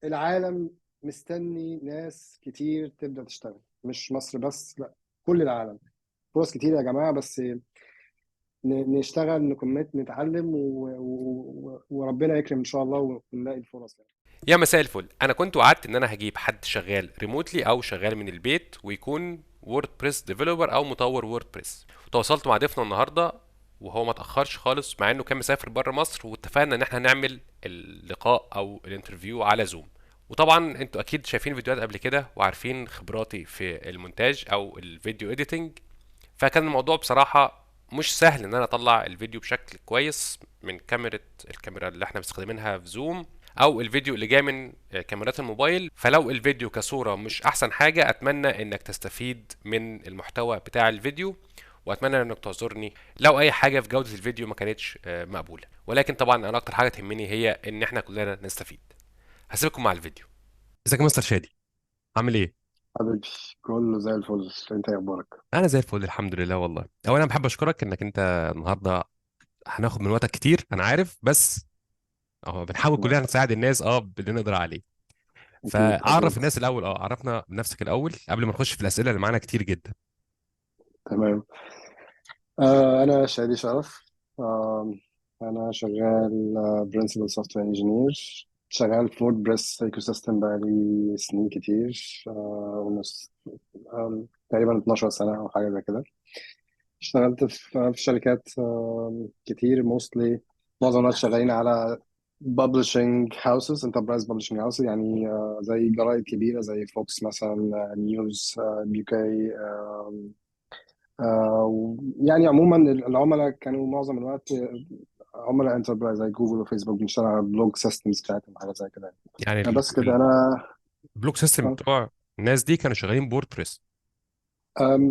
العالم مستني ناس كتير تبدأ تشتغل، مش مصر بس، لا، كل العالم. فرص كتير يا جماعة، بس نشتغل، نكمت، نتعلم وربنا يكرم إن شاء الله ونلاقي الفرص يعني. يا مساء الفل. انا كنت وعدت ان انا هجيب حد شغال ريموتلي او شغال من البيت ويكون ووردبريس ديفلوبر او مطور ووردبريس، وتواصلت مع ضيفنا النهارده وهو ما تاخرش خالص مع انه كان مسافر بره مصر، واتفقنا ان احنا نعمل اللقاء او الانترفيو على زوم. وطبعا انتوا اكيد شايفين فيديوهات قبل كده وعارفين خبراتي في المونتاج او الفيديو اديتنج، فكان الموضوع بصراحة مش سهل ان انا اطلع الفيديو بشكل كويس من الكاميرا اللي احنا مستخدمينها في زوم او الفيديو اللي جاي من كاميرات الموبايل. فلو الفيديو كصورة مش احسن حاجة، اتمنى انك تستفيد من المحتوى بتاع الفيديو، واتمنى انك تعذرني لو اي حاجة في جودة الفيديو ما كانتش مقبولة. ولكن طبعا انا اكتر حاجة تهمني هي ان احنا كلنا نستفيد. هسيبكم مع الفيديو. ازيك يا مستر شادي؟ عامل ايه؟ حبيبي، كله زي الفل. انت ايه اخبارك؟ انا زي الفل الحمد لله. والله اولا بحب اشكرك انك انت النهارده هناخد من وقتك كتير انا عارف، بس اهو بنحاول لا، كلنا نساعد الناس باللي نقدر عليه. اكيد فاعرف اكيد. الناس الاول، عرفنا بنفسك الاول قبل ما نخش في الاسئله اللي معانا كتير جدا. تمام. انا شادي شرف. انا شغال برنسبل سوفت وير انجينير، شغال في ووردبريس ايكو سيستم بقالي سنين كتير، ونص. تقريبا 12 سنة أو حاجة زي كده. اشتغلت في شركات كتير، موستلي معظم الوقت شغالين على publishing houses, enterprise publishing houses، يعني زي جرائد كبيرة زي فوكس مثلا، نيوز، بي كي. يعني عموما العملاء كانوا معظم الوقت عملاء انتربرايز زي جوجل وفيسبوك، بنشتغل على بلوج سيستمز بتاعتهم، حاجات زي كده يعني يعني. بس كده انا. البلوك سيستم بتوع الناس دي كانوا شغالين بوردبريس؟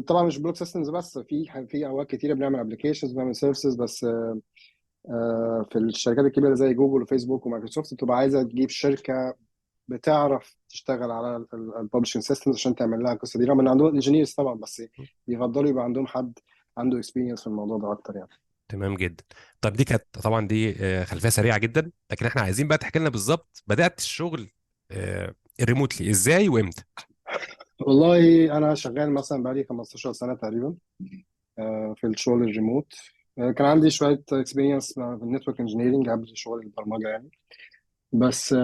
طبعا مش بلوج سيستمز بس، في اوقات كتيره بنعمل ابلكيشنز، بنعمل سيرفيسز، بس في الشركات الكبيره زي جوجل وفيسبوك ومايكروسوفت بتبقى عايزه تجيب شركه بتعرف تشتغل على الببلشنج سيستمز عشان تعمل لها القصه دي، رغم ان عندهم انجينيرز طبعا، بس بيفضلوا يبقى عندهم حد عنده اكسبيرينس في الموضوع ده اكتر يعني. تمام جدا. طب دي كانت طبعا دي خلفيه سريعه جدا، لكن احنا عايزين بقى تحكي لنا بالظبط بدات الشغل الريموتلي ازاي وامتى. والله انا شغال مثلا بقالي 15 سنه تقريبا في الشغل الريموت. كان عندي شويه اكسبيرينس في النتورك انجينيرنج قبل شغل البرمجه يعني. بس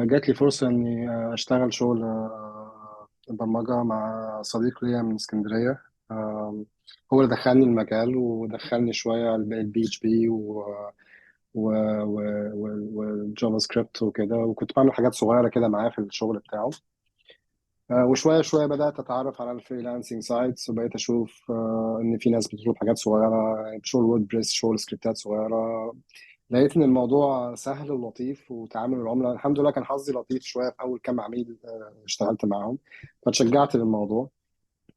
جات لي فرصه اني اشتغل شغل برمجه مع صديق ليا من اسكندريه. هو اللي دخلني المجال ودخلني شويه البي اتش بي والجافا سكريبت وكده، وكنت بعمل حاجات صغيره كده معاه في الشغل بتاعه. وشوية شوية بدأت أتعرف على الفريلانسنج سايتس، وبقيت أشوف إن في ناس بتطلب حاجات صغيرة، شغل ووردبريس، شغل سكريبتات صغيرة. لقيت إن الموضوع سهل ولطيف، وتعامل العملاء الحمد لله كان حظي لطيف شوية في أول كام عميل اشتغلت معاهم، فتشجعت للموضوع.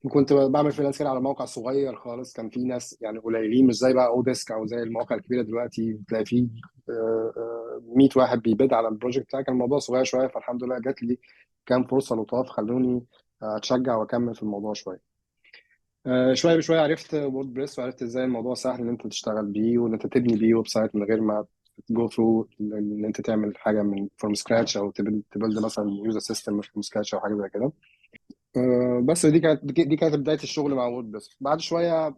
وكنت بعمل فريلانس كده على موقع صغير خالص، كان في ناس يعني قليلين، مش زي بقى اوديسك او زي المواقع الكبيره دلوقتي بتلاقي فيه 100 واحد بيبيد على البروجكت بتاعك. كان الموضوع صغير شويه، فالحمد لله جات لي كام فرصه لطاف خلوني اتشجع واكمل في الموضوع شويه. شويه بشويه عرفت ووردبريس، وعرفت ازاي الموضوع سهل ان انت تشتغل بيه، وان انت تبني بيه ويب سايت من غير ما جو ثرو ان انت تعمل حاجه من فروم سكراتش، او تبلد مثلا يوزر سيستم فروم سكراتش او حاجه زي كده. بس دي كانت بدايه الشغل مع ووردبريس. بعد شويه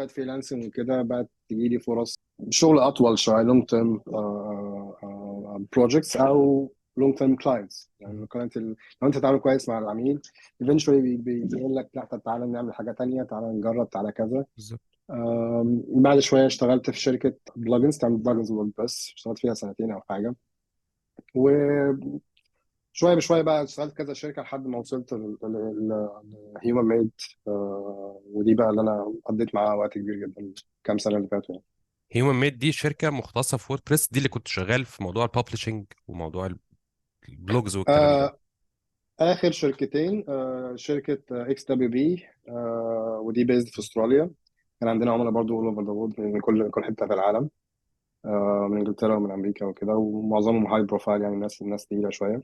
فريلانسنج وكده بقت تجي لي فرص شغل اطول شويه، لونج تيرم بروجكتس او لونج تيرم كلاينتس. يعني لو انت تعمل كويس مع العميل eventually بيقول لك لا، طب تعالى نعمل حاجه تانيه، تعالى نجرب، تعالى كذا. بالظبط. بعد شويه اشتغلت في شركه بلجنز تعمل بلجنز ووردبريس، اشتغلت فيها سنتين او حاجه. شويه بشويه بقى اشتغلت كذا شركه لحد ما وصلت لهيومن ميد. ودي بقى اللي انا قضيت معاها وقت كبير جدا كام سنه اللي فاتوا يعني. هيومن ميد دي شركه مختصه في ووردبريس، دي اللي كنت شغال في موضوع الببلشنج وموضوع البلوجز والكلام ده. آه اخر شركتين شركه اكس دبليو بي، ودي بيزد في استراليا. كان عندنا عملاء برضو اول اوفر ذا وورلد، من كل حته في العالم، من انجلترا ومن امريكا وكده، ومعظمهم هاي بروفايل يعني، ناس تقيله شويه.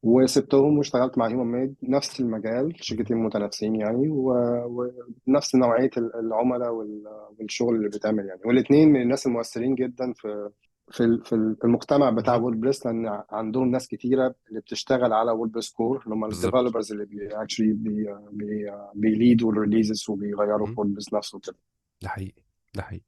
وسبتهم واشتغلت مع هيومن ميد، نفس المجال، شركتين متنافسين يعني، ونفس نوعية العملاء والشغل اللي بيتعمل يعني. والاثنين من الناس المؤثرين جدا المجتمع بتاع مهم. ووردبريس، لان عندهم ناس كتيره اللي بتشتغل على ووردبريس كور، اللي هم بالظبط. الديفلوبرز اللي اكشلي بيليدوا الريليزز وبيغيروا في مهم. ووردبريس نفسه كده. ده حقيقي. ده حقيقي.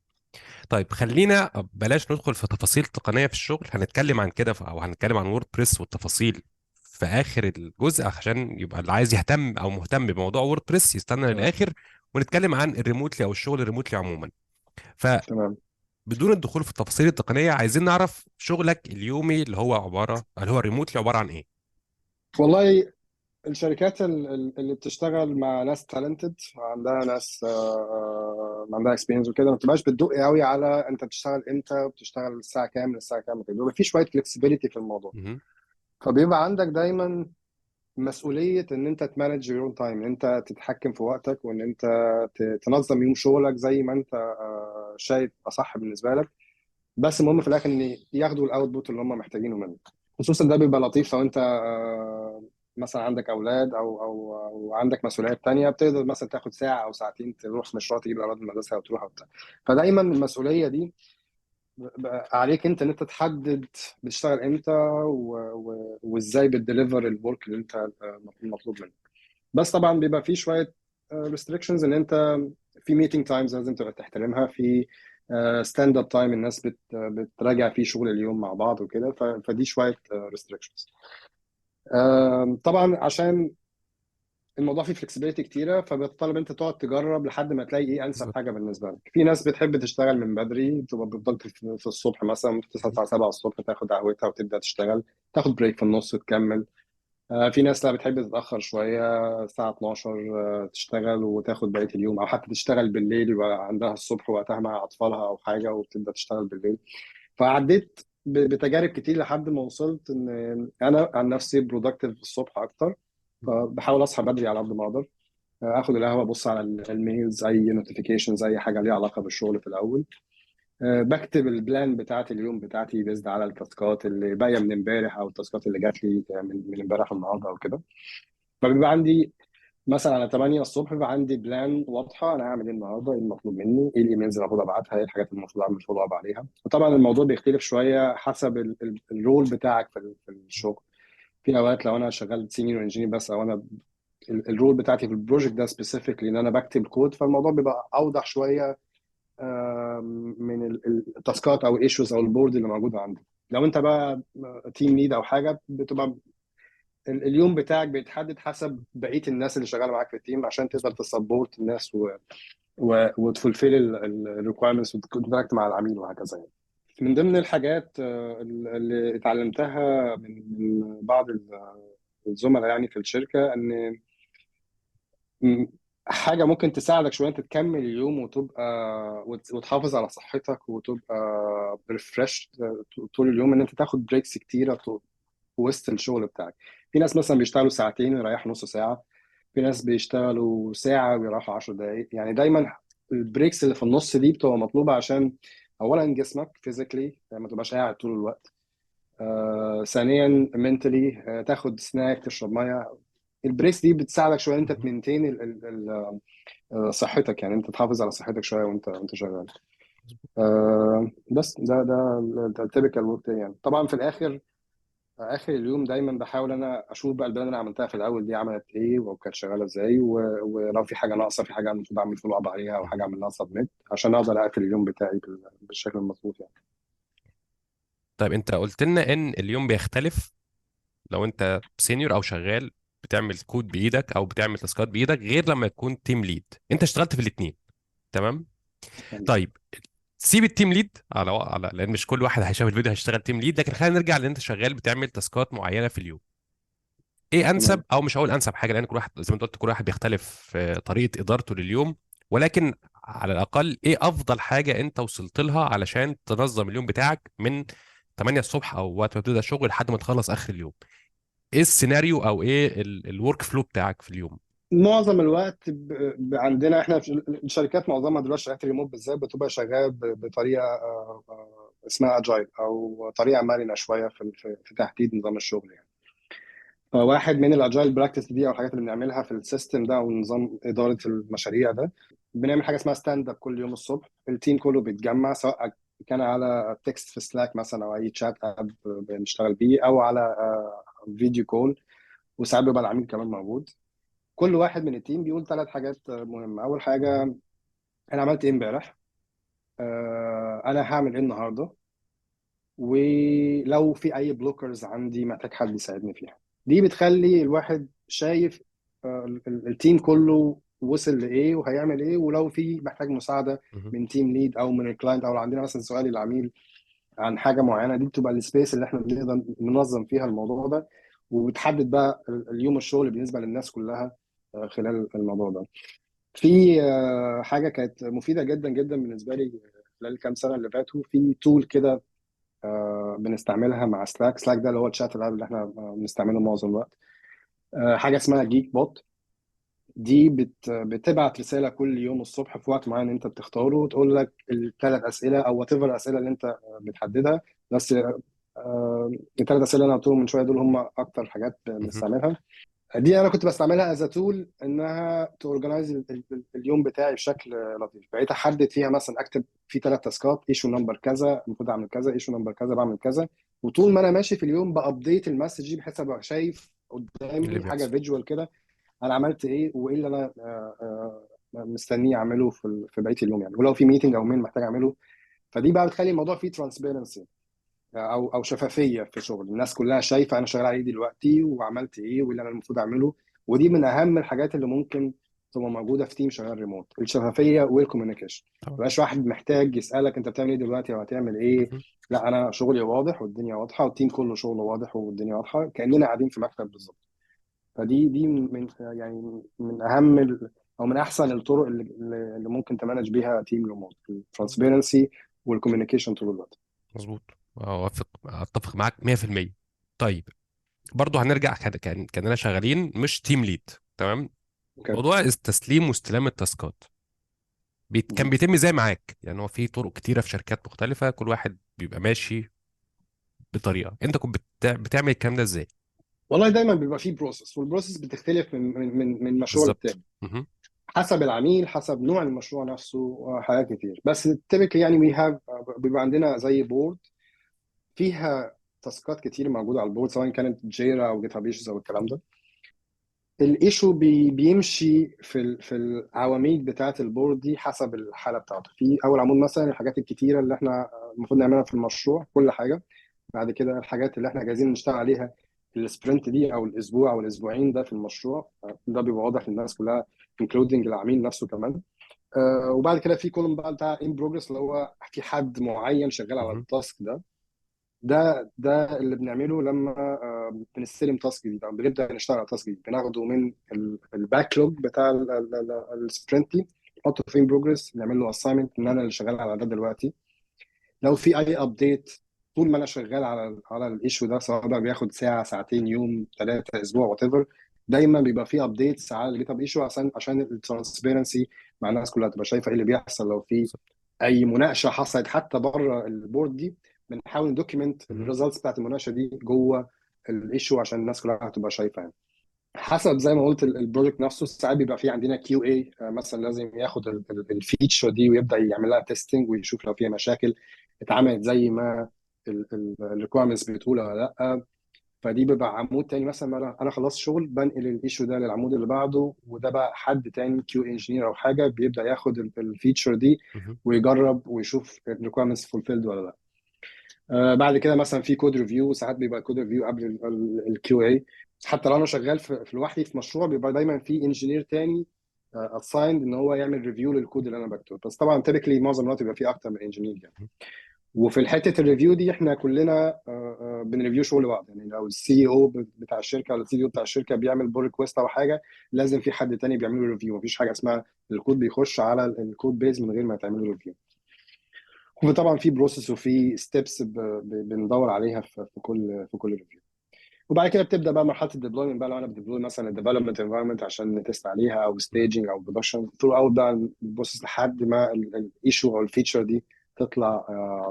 طيب خلينا بلاش ندخل في تفاصيل تقنية في الشغل، هنتكلم عن كده او هنتكلم عن ووردبريس والتفاصيل في اخر الجزء، عشان يبقى اللي عايز يهتم او مهتم بموضوع ووردبريس يستنى تمام. للاخر، ونتكلم عن الريموتلي او الشغل الريموتلي عموما. تمام. فبدون الدخول في التفاصيل التقنية، عايزين نعرف شغلك اليومي اللي هو ريموتلي عبارة عن ايه؟ والله الشركات اللي بتشتغل مع ناس تالنتد، عندها ناس عندها اكسبيرينس وكده، ما بتبقاش بتدق قوي على انت بتشتغل امتى وبتشتغل الساعه كام للساعه كام وكده، بيبقى في شويه فلكسبيليتي في الموضوع. مهم. فبيبقى عندك دايما مسؤوليه ان انت تمانج يور اون تايم، ان انت تتحكم في وقتك، وان انت تنظم يوم شغلك زي ما انت شايف اصح بالنسبه لك. بس المهم في الاخر ان ياخدوا الاوتبوت اللي هم محتاجينه منك. خصوصا ده بيبقى لطيف لو انت مثلا عندك اولاد او عندك مسؤوليات تانية، بتقدر مثلا تاخد ساعه او ساعتين تروح مشوار تجيب الاولاد من المدرسه وتروح وبتاع. فدايما المسؤوليه دي بقى عليك انت، ان انت تحدد بتشتغل امتى وازاي بتديليفر الورك اللي انت مطلوب منك. بس طبعا بيبقى في شويه ريستريكشنز، ان انت في ميتنج تايمز لازم تبقى تحترمها، في ستاند اب تايم الناس بتراجع فيه شغل اليوم مع بعض وكده. فدي شويه ريستريكشنز. طبعا عشان الموضوع فيه فلكسبيتي كتيره، فبتطلب انت تقعد تجرب لحد ما تلاقي ايه انسب بالظبط. حاجه بالنسبه لك. في ناس بتحب تشتغل من بدري، تبقى بتفضل في الصبح مثلا، ممكن تصحى مهم. الساعه 7 الصبح، تاخد قهوتها وتبدا تشتغل، تاخد بريك في النص وتكمل. في ناس لا بتحب تتأخر شوية، الساعة 12 تشتغل وتاخد بقية اليوم، أو حتى تشتغل بالليل يبقى عندها الصبح وقتها مع أطفالها أو حاجة وبتبدأ تشتغل بالليل. فعديت بتجارب كتير لحد ما وصلت إن أنا عن نفسي برودكتيف الصبح أكتر. فبحاول أصحى بدري على قد ما أقدر، آخد القهوة، أبص على الميلز، أي نوتيفيكيشنز، أي حاجة ليها علاقة بالشغل في الأول. بكتب البلان بتاعت اليوم بتاعتي بيزد على التاسكات اللي باقيه من امبارح، او التاسكات اللي جات لي من امبارح النهارده او كده. فبيبقى عندي مثلا على 8 الصبح بيبقى عندي بلان واضحه، انا هعمل ايه النهارده، ايه المطلوب مني، ايه الايميلز اللي المفروض ابعتها، ايه الحاجات اللي المفروض اعمل فولو اب عليها. وطبعا الموضوع بيختلف شويه حسب الرول بتاعك في الشغل. في اوقات لو انا شغال سينيور انجينير بس، او انا الرول بتاعتي في البروجكت ده سبيسيفيكلي ان انا بكتب كود، فالموضوع بيبقى اوضح شويه من التاسكات او الايشوز او البورد اللي موجوده عندك. لو انت بقى تيم ليد او حاجه، بتبقى اليوم بتاعك بيتحدد حسب بقيه الناس اللي شغاله معاك في التيم، عشان تقدر تسبورت الناس وتفولفيل الريكويرمنتس وتكونتراكت مع العميل وهكذا يعني. من ضمن الحاجات اللي اتعلمتها من بعض الزملاء يعني في الشركه، ان م- حاجة ممكن تساعدك شوية انت تكمل اليوم وتبقى وتحافظ على صحتك وتبقى ريفرش طول اليوم، ان انت تاخد بريكس كتيرة في وسط الشغل بتاعك. في ناس مثلا بيشتغلوا ساعتين ويريحوا نص ساعة، في ناس بيشتغلوا ساعة ويريحوا 10 دقايق. يعني دايما البريكس اللي في النص دي بتبقى مطلوبة، عشان اولا جسمك فيزيكلي ما تبقاش قاعد طول الوقت، ثانيا منتلي تاخد سناك، تشرب ميه. البريكس دي بتساعدك شويه انت مهم. تمنتين صحتك، يعني انت تحافظ على صحتك شويه وانت شغال. بس ده التيبيكال ورك يعني. طبعا في الاخر، اخر اليوم دايما بحاول انا اشوف بقى البلان اللي انا عملتها في الاول دي عملت ايه وكانت شغاله ازاي، ولو في حاجه ناقصه، في حاجه المفروض اعمل فولو اب عليها او حاجه مهم. اعمل لها سبميت، عشان اقدر اقفل اليوم بتاعي بالشكل المظبوط يعني. طيب انت قلت لنا ان اليوم بيختلف لو انت سينيور او شغال بتعمل كود بايدك او بتعمل تاسكات بايدك، غير لما تكون تيم ليد. انت اشتغلت في الاثنين، تمام؟ طيب سيب التيم ليد لان مش كل واحد هيشاف الفيديو هيشتغل تيم ليد، لكن خلينا نرجع لان انت شغال بتعمل تاسكات معينه في اليوم. ايه انسب، تمام. او مش هقول انسب حاجه لان كل واحد زي ما انت قلت كل واحد بيختلف في طريقه ادارته لليوم، ولكن على الاقل ايه افضل حاجه انت وصلت لها علشان تنظم اليوم بتاعك من 8 الصبح او وقت ما بتبدا الشغل لحد ما تخلص اخر اليوم؟ ايه السيناريو او ايه الورك فلو بتاعك في اليوم؟ معظم الوقت عندنا احنا في الشركات، معظمها دلوقتي شركات الريموت بالذات بتبقى شغاله بطريقه اسمها اجايل، او طريقه مرنه شويه في تحديد نظام الشغل يعني. فواحد من الاجايل براكتس دي او الحاجات اللي بنعملها في السيستم ده او نظام اداره المشاريع ده، بنعمل حاجه اسمها ستاند اب كل يوم الصبح. التيم كله بيتجمع، سواء كان على تكست في سلاك مثلا او اي شات اب بنشتغل بيه، او على فيديو كول، وساعات بيبقى العميل كمان موجود. كل واحد من التيم بيقول 3 حاجات مهمه. اول حاجه، مهم. انا عملت ايه امبارح، انا هعمل ايه النهارده، ولو في اي بلوكرز عندي محتاج حد يساعدني فيها. دي بتخلي الواحد شايف التيم كله وصل لايه وهيعمل ايه، ولو في محتاج مساعده مهم. من تيم ليد او من الكلاينت، او لو عندنا مثلا سؤال للعميل عن حاجه معينه. دي بتبقى السبيس اللي احنا بنقدر ننظم فيها الموضوع ده، وبتحدد بقى اليوم الشغل بالنسبه للناس كلها خلال الموضوع ده. في حاجه كانت مفيده جدا جدا بالنسبه لي خلال الكام سنه اللي فاتوا. في تول كده بنستعملها مع سلاك. سلاك ده اللي هو الشات اللي احنا بنستعمله معظم الوقت. حاجه اسمها جيك بوت. دي بتبعت رساله كل يوم الصبح في وقت معين انت بتختاره، وتقول لك ال3 اسئله او وات ايفر الاسئله اللي انت بتحددها. بس ال3 اسئله اللي انا قلتهم من شويه دول هم اكتر حاجات مهم. بنستعملها. دي انا كنت بستعملها از تول انها تورجنايز اليوم بتاعي بشكل لطيف. بقيت احدد فيها مثلا اكتب في 3 تاسكات، ايشو نمبر كذا المفروض اعمل كذا، ايشو نمبر كذا بعمل كذا. وطول ما انا ماشي في اليوم بابديت المسج دي، بحيث ابقى شايف ايه اللي قدامي حاجه بيحصل؟ فيجوال كده، انا عملت ايه وايه اللي انا مستنيه اعمله في بقيه اليوم يعني، ولو في ميتنج او مين محتاج اعمله. فدي بقى بتخلي الموضوع فيه ترانسبيرنسي او شفافيه في الشغل. الناس كلها شايفه انا شغال عليه دلوقتي وعملت ايه وايه اللي انا المفروض اعمله. ودي من اهم الحاجات اللي ممكن تبقى موجوده في تيم شغال ريموت، الشفافيه والكوميونيكيشن. ما طبعا. يبقاش واحد محتاج يسالك انت بتعمل ايه دلوقتي او هتعمل ايه. مهم. لا، انا شغلي واضح والدنيا واضحه والتيم كله شغله واضح والدنيا واضحه، كاننا قاعدين في مكتب بالظبط. فدي يعني من اهم او من احسن الطرق اللي ممكن تمانج بيها تيم ريموت، الترانسبيرنسي والكوميونيكيشن طول الوقت. مظبوط. اوافق اتفق معاك 100%. طيب، برضه هنرجع كاننا شغالين مش تيم ليد. تمام. اوكي. موضوع التسليم واستلام التاسكات كان بيتم ازاي معاك؟ يعني هو في طرق كتيره في شركات مختلفه، كل واحد بيبقى ماشي بطريقه. انت كنت بتعمل الكلام ده ازاي؟ والله دايما بيبقى فيه بروسس، والبروسس بتختلف من مشروع بالظبط. للتاني، مهم. حسب العميل، حسب نوع المشروع نفسه، وحاجات كتير. بس typically يعني وي هاف بيبقى عندنا زي بورد فيها تاسكات كتير موجوده على البورد، سواء كانت جيرا او جيت هاب ايشوز او الكلام ده. الايشو بيمشي في العواميد بتاعه البورد دي حسب الحاله بتاعته. في اول عمود مثلا الحاجات الكتيره اللي احنا المفروض نعملها في المشروع، كل حاجه. بعد كده الحاجات اللي احنا جاهزين نشتغل عليها السبرنت دي او الاسبوع او الاسبوعين ده في المشروع، ده بيبقى واضح للناس كلها انكلودنج العميل نفسه كمان. وبعد كده في كولوم بقى بتاع ان بروجرس، اللي هو في حد معين شغال على مهم. التاسك ده. ده اللي بنعمله لما بنستلم تاسك جديد او بنبدا نشتغل على تاسك جديد. بناخده من الباك لوج بتاع السبرنت دي، نحطه في ان بروجرس، نعمل له اساينمنت ان انا اللي شغال على ده دلوقتي. لو في اي ابديت طول ما انا شغال على الايشو ده، سواء بقى بياخد ساعه ساعتين يوم 3 اسبوع وات ايفر، دايما بيبقى في ابديتس على الجيت هاب ايشو عشان الترانسبيرنسي مع الناس كلها تبقى شايفه ايه اللي بيحصل. لو في بالظبط. اي مناقشه حصلت حتى بره البورد دي، بنحاول ندوكيمنت مهم. الريزلتس بتاعت المناقشه دي جوه الايشو عشان الناس كلها تبقى شايفه يعني. حسب زي ما قلت البروجكت نفسه، ساعات بيبقى في عندنا كيو اي مثلا لازم ياخد الفيتشر دي ويبدا يعمل لها تيستنج ويشوف لو فيها مشاكل اتعملت زي ما الريكويرمنتس بتقول ولا لا. فدي بيبقى عمود تاني، مثلا انا خلصت شغل بنقل الايشو ده للعمود اللي بعده، وده بقى حد تاني كيو انجينير او حاجه بيبدا ياخد الفيتشر دي مهم. ويجرب ويشوف الريكويرمنتس فولفيلد ولا لا. بعد كده مثلا في كود ريفيو، ساعات بيبقى كود ريفيو قبل الكيو اي. حتى لو انا شغال في لوحدي في مشروع، بيبقى دايما في انجينير تاني اسايند ان هو يعمل ريفيو للكود اللي انا بكتبه. بس طبعا تيبيكلي معظم الوقت بيبقى في اكتر من انجينير يعني. وفي حته الريفيو دي احنا كلنا بنريفيو شغل بعض يعني. لو السي او بتاع الشركه ولا السي او بتاع الشركه بيعمل بول ريكويست او حاجه، لازم في حد تاني بيعمل له ريفيو. مفيش حاجه اسمها الكود بيخش على الكود بيز من غير ما يتعمل له ريفيو. وطبعا في بروسيس وفي ستيبس بندور عليها في كل ريفيو. وبعد كده بتبدا بقى مرحله الديبلويمنت بقى. لو انا بديبلوي مثلا الديفلوبمنت انفايرمنت عشان نتست عليها، او مهم. ستaging او برودكشن ثرو اوت بقى البروسيس لحد ما الايشو او الفيتشر دي تطلع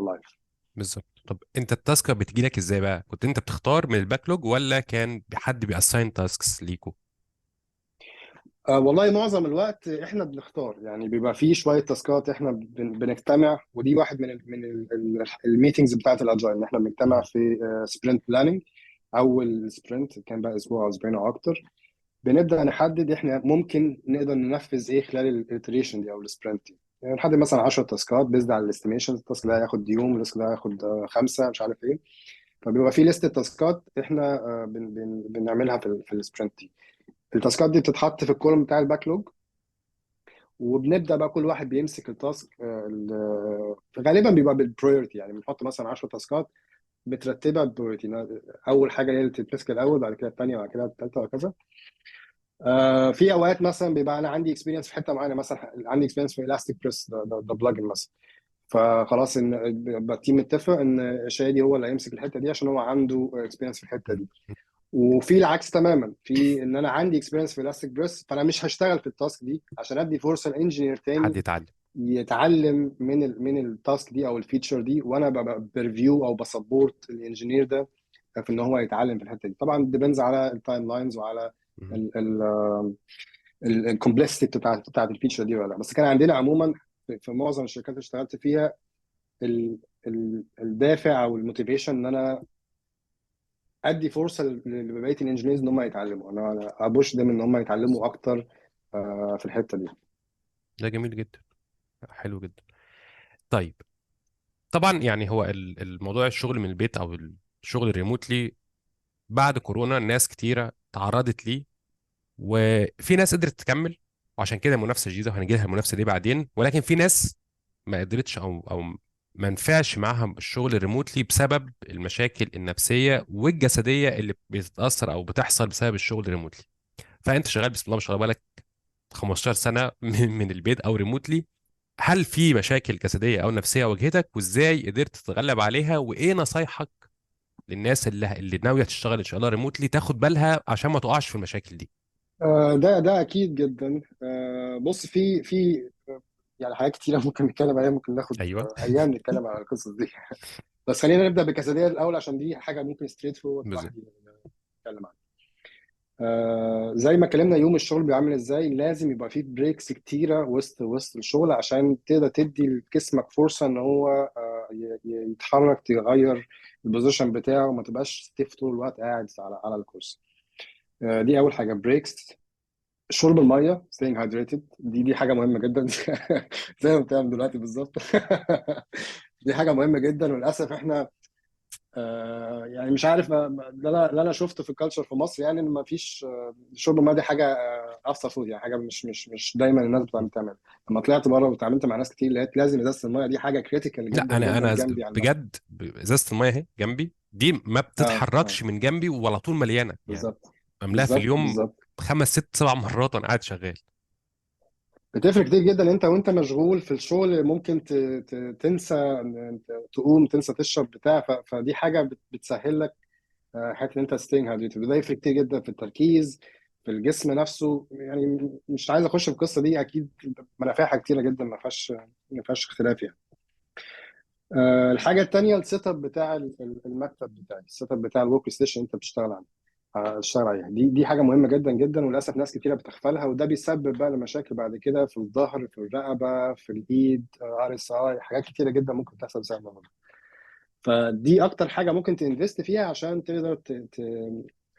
لايف. بالظبط. طب انت التاسك بتجي لك ازاي بقى؟ كنت انت بتختار من الباك لوج ولا كان حد بيأساين تاسكس ليكو؟ والله معظم الوقت احنا بنختار، يعني بيبقى فيه شويه تاسكات احنا بنجتمع، ودي واحد من الميتنجز بتاعت الاجايل، ان احنا بنجتمع مهم. في سبرنت بلاننج. اول سبرنت كان بقى اسبوع او اسبوعين او اكتر، بنبدا نحدد احنا ممكن نقدر ننفذ ايه خلال الاتريشن دي او السبرنت دي. يعني نحدد مثلا 10 تاسكات بيزد على الاستيميشن، التاسك ده مهم. هياخد يوم، التاسك ده هياخد خمسه، مش عارف ايه. فبيبقى في ليست تاسكات احنا بنعملها في السبرنت دي. التاسكات دي بتتحط في الكولوم بتاع الباكلوج، وبنبدا بقى كل واحد بيمسك التاسك. غالبا بيبقى بالبريورتي، يعني بنحط مثلا 10 تاسكات مترتبه بالبريورتي. اول حاجه هي اللي تتمسك الاول، بعد كده الثانيه، بعد كده الثالثه، وهكذا. في اوقات مثلا بيبقى انا عندي اكسبيرينس في حته معينه، مثلا عندي اكسبيرينس في الاستيك بريس ده بلجن مثلا. فخلاص ان بيبقى التيم متفق ان شادي هو اللي هيمسك الحته دي عشان هو عنده اكسبيرينس في الحته دي. وفي العكس تماما، في ان انا عندي اكسبيرينس في الاستيك بريس، فانا مش هشتغل في التاسك دي عشان ادي فرصه لانجينير حد تاني يتعلم. يتعلم من التاسك دي او الفيتشر دي، وانا ببقى بريفيو او بسبورت الانجينير ده في ان هو يتعلم في الحته دي. طبعا ديبينز على التايم لاينز وعلى مهم. الكومبلكسيتي بتاعت الفيتشر دي ولا لا. بس كان عندنا عموما في معظم الشركات اللي اشتغلت فيها الدافع او الموتيفيشن ان انا ادي فرصه لبقيه الانجينيرز ان هم يتعلموا، انا ابوش them ان هم يتعلموا اكتر في الحته دي. ده جميل جدا، حلو جدا. طيب، طبعا يعني هو الموضوع الشغل من البيت او الشغل الريموتلي بعد كورونا ناس كتيره تعرضت ليه، وفي ناس قدرت تكمل، وعشان كده منافسه جديده وهنجي لها المنافسه دي بعدين. ولكن في ناس ما قدرتش او ما نفعش معاها الشغل الريموتلي بسبب المشاكل النفسيه والجسديه اللي بتتاثر او بتحصل بسبب الشغل الريموتلي. فانت شغال بسم الله ما شاء الله بقالك 15 سنه من البيت او ريموتلي. هل في مشاكل جسديه او نفسيه واجهتك، وازاي قدرت تتغلب عليها، وايه نصايحك للناس اللي ناويه تشتغل ان شاء الله ريموتلي تاخد بالها عشان ما تقعش في المشاكل دي؟ ده اكيد جدا. بص، في يعني حاجات كتيره ممكن نتكلم عليها، ممكن ناخد ايوه. ايام نتكلم على القصص دي. بس خلينا نبدا بالكساديه الاول، عشان دي حاجه ممكن ستريت فورورد بالظبط. الواحد يتكلم عنها. زي ما اتكلمنا، يوم الشغل بيعمل ازاي، لازم يبقى فيه بريكس كتيره وسط الشغل عشان تقدر تدي لجسمك فرصه ان هو يتحرك، يغير البوزيشن بتاعه، وما تبقاش ستيف طول الوقت قاعد على الكرسي. دي اول حاجه، بريكس. شرب الميه staying hydrated، دي حاجه مهمه جدا. زي ما بتعمل دلوقتي بالظبط. دي حاجه مهمه جدا، وللاسف احنا يعني مش عارف، اللي انا شفته في الكالتشر في مصر، يعني ان ما فيش شرب الميه دي حاجه افضل فود، يعني حاجه مش دايما الناس بتعمل. لما طلعت بره واتعاملت مع ناس كتير، لقيت لازم ازازه الميه دي حاجه كريتيكال لا، جدا انا جدا انا جنبي على المكتب. بجد ازازه الميه اهي جنبي دي ما اه بتتحركش من جنبي، وعلى طول مليانه يعني. بالظبط املاها في بالظبط اليوم بالظبط. خمس ست سبع مرات وانا قاعد شغال. بتفرق كتير جدا. انت وانت مشغول في الشغل ممكن تنسى تقوم تنسى تشرب بتاع، فدي حاجه بتسهل لك حته ان انت ستينج هايدريتد، وده يفرق كتير جدا في التركيز، في الجسم نفسه. يعني مش عايز اخش في القصه دي، اكيد منافعها كتيره جدا، ما فيهاش اختلاف يعني. الحاجه التانيه، السيت اب بتاع المكتب بتاعي، السيت اب بتاع الورك ستيشن انت بتشتغل عليه، تشتغل عليها. دي حاجه مهمه جدا جدا، وللاسف ناس كتيره بتغفلها، وده بيسبب بقى لمشاكل بعد كده في الظهر، في الرقبه، في الايد، RSI، حاجات كتيره جدا ممكن تحصل بسبب الموضوع ده. فدي اكتر حاجه ممكن تنفست فيها عشان تقدر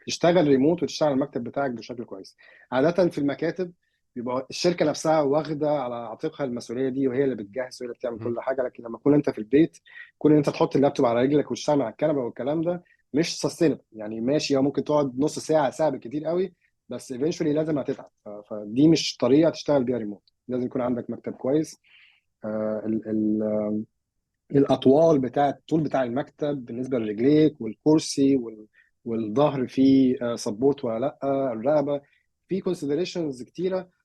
تشتغل ريموت وتشتغل على المكتب بتاعك بشكل كويس. عاده في المكاتب بيبقى الشركه نفسها واخده على عاتقها المسؤوليه دي، وهي اللي بتجهز وهي اللي بتعمل مهم. كل حاجه. لكن لما تكون انت في البيت، كون ان انت تحط اللابتوب على رجلك وتشتغل على الكنبه والكلام ده مش سستينبل. يعني ماشي، هو ممكن تقعد نص ساعه، ساعه بالكتير قوي، بس ايفينشولي لازم هتتعب. فدي مش طريقه تشتغل بيها ريموت. لازم يكون عندك مكتب كويس. الاطوال بتاع الطول بتاع المكتب بالنسبه لرجليك والكرسي والظهر فيه سبورت ولا لا، الرقبه، في كونسيدريشنز كتيره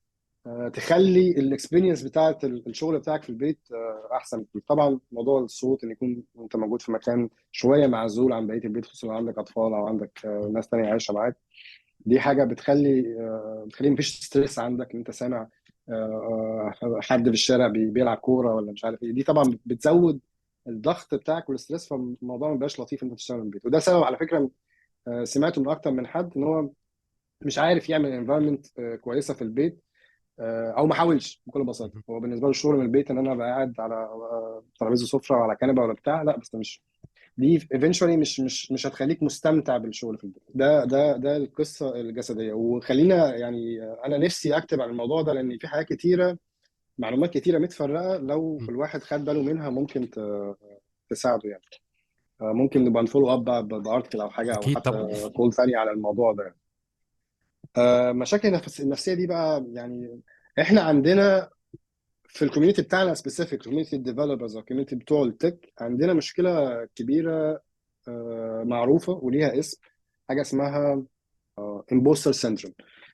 تخلي الاكسبيرينس بتاعت الشغل بتاعك في البيت احسن كتير. طبعا موضوع الصوت، ان يكون انت موجود في مكان شويه معزول عن بقيه البيت، خصوصا لو عندك اطفال او عندك ناس تانية عايشه معاك، دي حاجه بتخلي مفيش ستريس عندك ان انت سامع حد في الشارع بيلعب كوره ولا مش عارف ايه. دي طبعا بتزود الضغط بتاعك والستريس، فالموضوع ما بيبقاش لطيف انت تشتغل من البيت. وده سبب على فكره سمعته من اكتر من حد، ان هو مش عارف يعمل انفايرمنت كويسه في البيت، او ما حاولش بكل بساطه. مهم. هو بالنسبه له الشغل من البيت ان انا ابقى قاعد على ترابيزه سفره ولا كنبه ولا بتاع، لا بس ده مش، دي eventually مش هتخليك مستمتع بالشغل في البيت. ده القصه الجسديه. وخلينا يعني انا نفسي اكتب عن الموضوع ده، لان في حاجات كتيره، معلومات كتيره متفرقه، لو مم. الواحد خد باله منها ممكن تساعده يعني. ممكن نبقى نفولو اب بارتكل او حاجه، او اكيد حتى طبعا. كول ثانيه على الموضوع ده. مشاكل النفسيه دي بقى يعني، احنا عندنا في الكوميونتي بتاعنا سبيسيفيك، كوميونتي الديفلوبرز او الكوميونتي بتوع التك، عندنا مشكله كبيره معروفه وليها اسم، حاجه اسمها امبوستر سيندروم.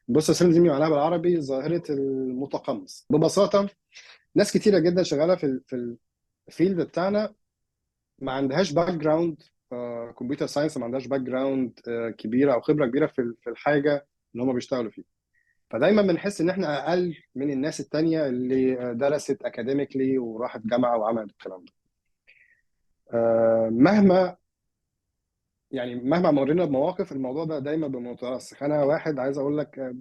امبوستر سيندروم دي معناها بالعربي ظاهره المتقمص. ببساطه ناس كتيره جدا شغاله في الفيلد بتاعنا ما عندهاش باك جراوند كمبيوتر ساينس، ما عندهاش باك جراوند كبيره او خبره كبيره في الحاجه اللي هم بيشتغلوا فيها. فدايما بنحس ان احنا اقل من الناس التانية اللي درست اكاديميكلي وراحت جامعه وعملت الكلام ده. مهما يعني مهما مرينا بمواقف، الموضوع ده دايما بمترسخ. انا واحد عايز اقول لك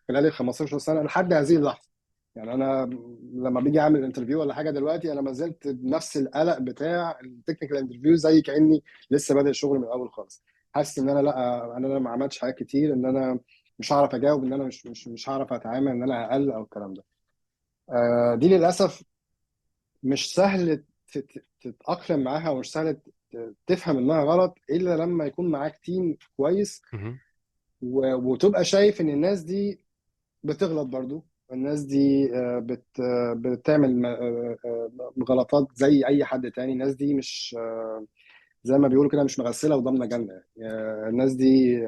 خلال ال 15 سنه لحد هذه اللحظه، يعني انا لما بيجي اعمل انترفيو ولا حاجه دلوقتي، انا ما زلت بنفس القلق بتاع التكنيكال انترفيو، زي كاني لسه بادئ الشغل من الاول خالص. حاسس ان انا لا، انا ما عملتش حاجات كتير، ان انا مش هعرف اجاوب، ان انا مش هعرف اتعامل، ان انا اقل او الكلام ده. دي للاسف مش سهل تتاقلم معاها، ومش سهل تفهم انها غلط الا لما يكون معاك تيم كويس، مهم. وتبقى شايف ان الناس دي بتغلط برضو. الناس دي بتعمل غلطات زي اي حد تاني. الناس دي مش زي ما بيقولوا كده مش مغسله وضامنه جنه يعني. الناس دي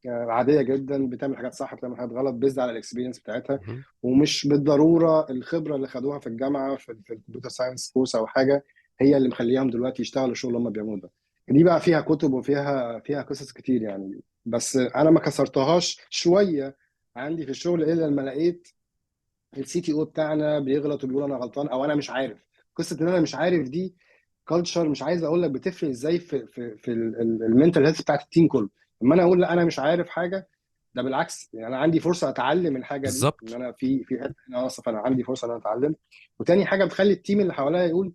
عاديه جدا، بتعمل حاجات صح بتعمل حاجات غلط بيزد على الاكسبيرينس بتاعتها. مهم. ومش بالضروره الخبره اللي خدوها في الجامعه في الكمبيوتر ساينس كورس او حاجه هي اللي مخليهم دلوقتي يشتغلوا الشغل اللي هم بيعملوه ده. دي بقى فيها كتب وفيها قصص كتير يعني، بس انا ما كسرتهاش شويه عندي في الشغل الا لما لقيت السي تي او بتاعنا بيغلط وبيقول انا غلطان او انا مش عارف. قصه ان انا مش عارف دي كلتشر، مش عايز اقول لك بتفرق ازاي في المنتال هيلث بتاعت التيم كله. لما انا اقول لا انا مش عارف حاجه، ده بالعكس يعني انا عندي فرصه اتعلم الحاجه دي، ان بالظبط. انا في حته هنا ناقصه، فانا عندي فرصه ان انا اتعلم. وتاني حاجه بتخلي التيم اللي حواليا يقول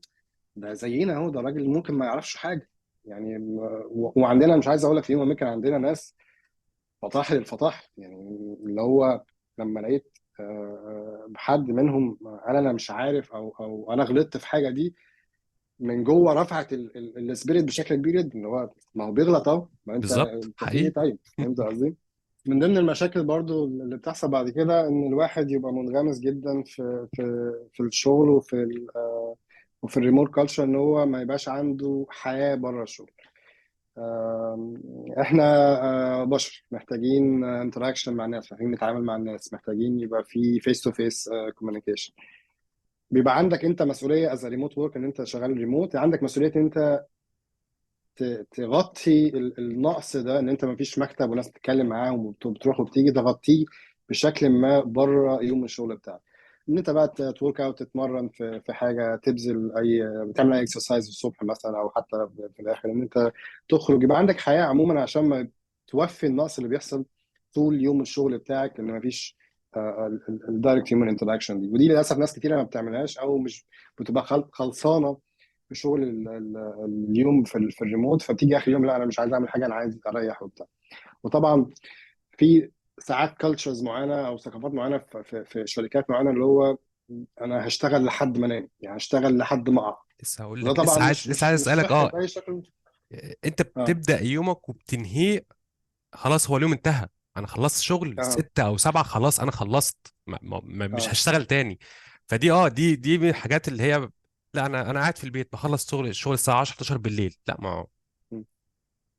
ده زينا اهو، ده راجل ممكن ما يعرفش حاجه يعني. وعندنا مش عايز اقول لك في يوم ما كان عندنا ناس فطاح للفطاح يعني، اللي هو لما لقيت حد منهم قال انا مش عارف او انا غلطت في حاجه دي، من جوه رفعت السبيريت بشكل كبير جدا. اللي هو ما هو بيغلط اهو، ما انت بالظبط انت في ايه؟ حقيقي. طيب فهمت قصدي. من ضمن المشاكل برضو اللي بتحصل بعد كده ان الواحد يبقى منغمس جدا في الشغل وفي الريموت كلتشر، ان هو ما يبقاش عنده حياه بره الشغل. احنا بشر محتاجين انتراكشن مع الناس، محتاجين نتعامل مع الناس، محتاجين يبقى في فيس تو فيس كوميونيكيشن. بيبقى عندك انت مسؤوليه از ريموت ورك، ان انت شغال ريموت، عندك مسؤوليه ان انت تغطي النقص ده، ان انت ما فيش مكتب وناس بتتكلم معاهم وبتروح وبتيجي، تغطيه بشكل ما بره يوم الشغل بتاعك. ان انت بقى تورك اوت، تتمرن في حاجه، تبذل بتعمل اي اكسرسايز الصبح مثلا، او حتى في الاخر ان انت تخرج، يبقى عندك حياه عموما عشان ما توفي النقص اللي بيحصل طول يوم الشغل بتاعك، ان ما فيش الدايركت هيومن انتراكشن دي. ودي للاسف ناس كتيره ما بتعملهاش، او مش بتبقى خلصانه في شغل اليوم في الريموت، فبتيجي اخر يوم لا انا مش عايز اعمل حاجه، انا عايز اريح وبتاع. وطبعا في ساعات كالتشرز معينه او ثقافات معينه في شركات معينه، اللي هو انا هشتغل لحد ما انام، يعني هشتغل لحد ما اقع. لسه هقول وده لك، طبعا لسه عايز مش اسالك صحي باي شكل. انت اه بتبدا يومك وبتنهيه، خلاص هو اليوم انتهى، انا خلصت شغل اه 6 او 7، خلاص انا خلصت، مش اه هشتغل تاني. فدي دي من الحاجات اللي هي، لا انا قاعد في البيت بخلص الشغل الساعه 10 11 بالليل، لا ما هو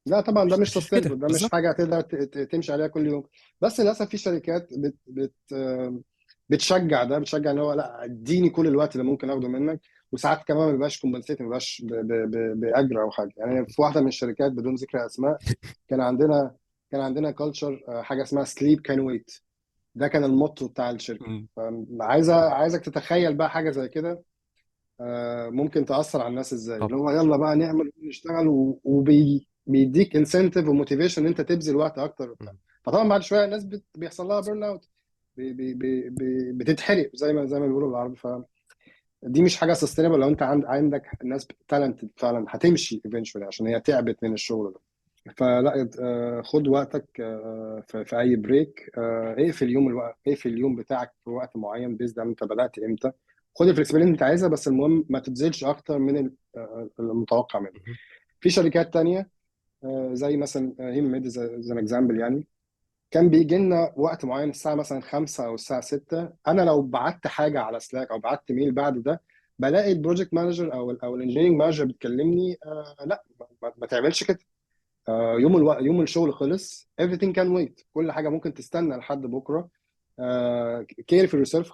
لا طبعا ده مش مش كده سستينبل، ده مش بالظبط. حاجه تقدر تمشي عليها كل يوم. بس للاسف في شركات بتشجع ده، بتشجع ان هو لا اديني كل الوقت اللي ممكن اخده منك. وساعات كمان ما بيبقاش كومبنسيت، ما بيبقاش باجر او حاجه يعني. في واحده من الشركات بدون ذكر اسماء، كان عندنا كان عندنا كلتشر حاجه اسمها سليب كان ويت. ده كان الموتو بتاع الشركه. مم. عايزك تتخيل بقى حاجه زي كده ممكن تأثر على الناس ازاي. طب اللي هو يلا بقى نعمل ونشتغل، وبيديك انسنتيف وموتيفيشن ان انت تبذل وقت اكتر وبتاع. فطبعا بعد شويه الناس بيحصل لها بيرن اوت، بتتحرق زي ما بيقولوا بالعربي. فدي مش حاجه سستينبل. لو انت عندك ناس تالنت فعلا هتمشي ايفينشولي عشان هي تعبت من الشغل ده. فلا خد وقتك في اي بريك. اقفل اليوم بتاعك في وقت معين بيزد انت بدات امتى. خد الفلكسبيليتي اللي انت عايزها، بس المهم ما تبذلش اكتر من المتوقع منك. مهم. في شركات تانية زي مثلا هيم ميد زي اكزامبل يعني، كان بيجي لنا وقت معين الساعه مثلا 5 او الساعه 6. انا لو بعت حاجه على سلاك او بعت ميل بعد ده، بلاقي البروجكت مانجر او الانجينيرنج مانجر بتكلمني لا ما تعملش كده. يوم الشغل خلص، everything can wait. كل حاجه ممكن تستنى لحد بكره. كير في yourself.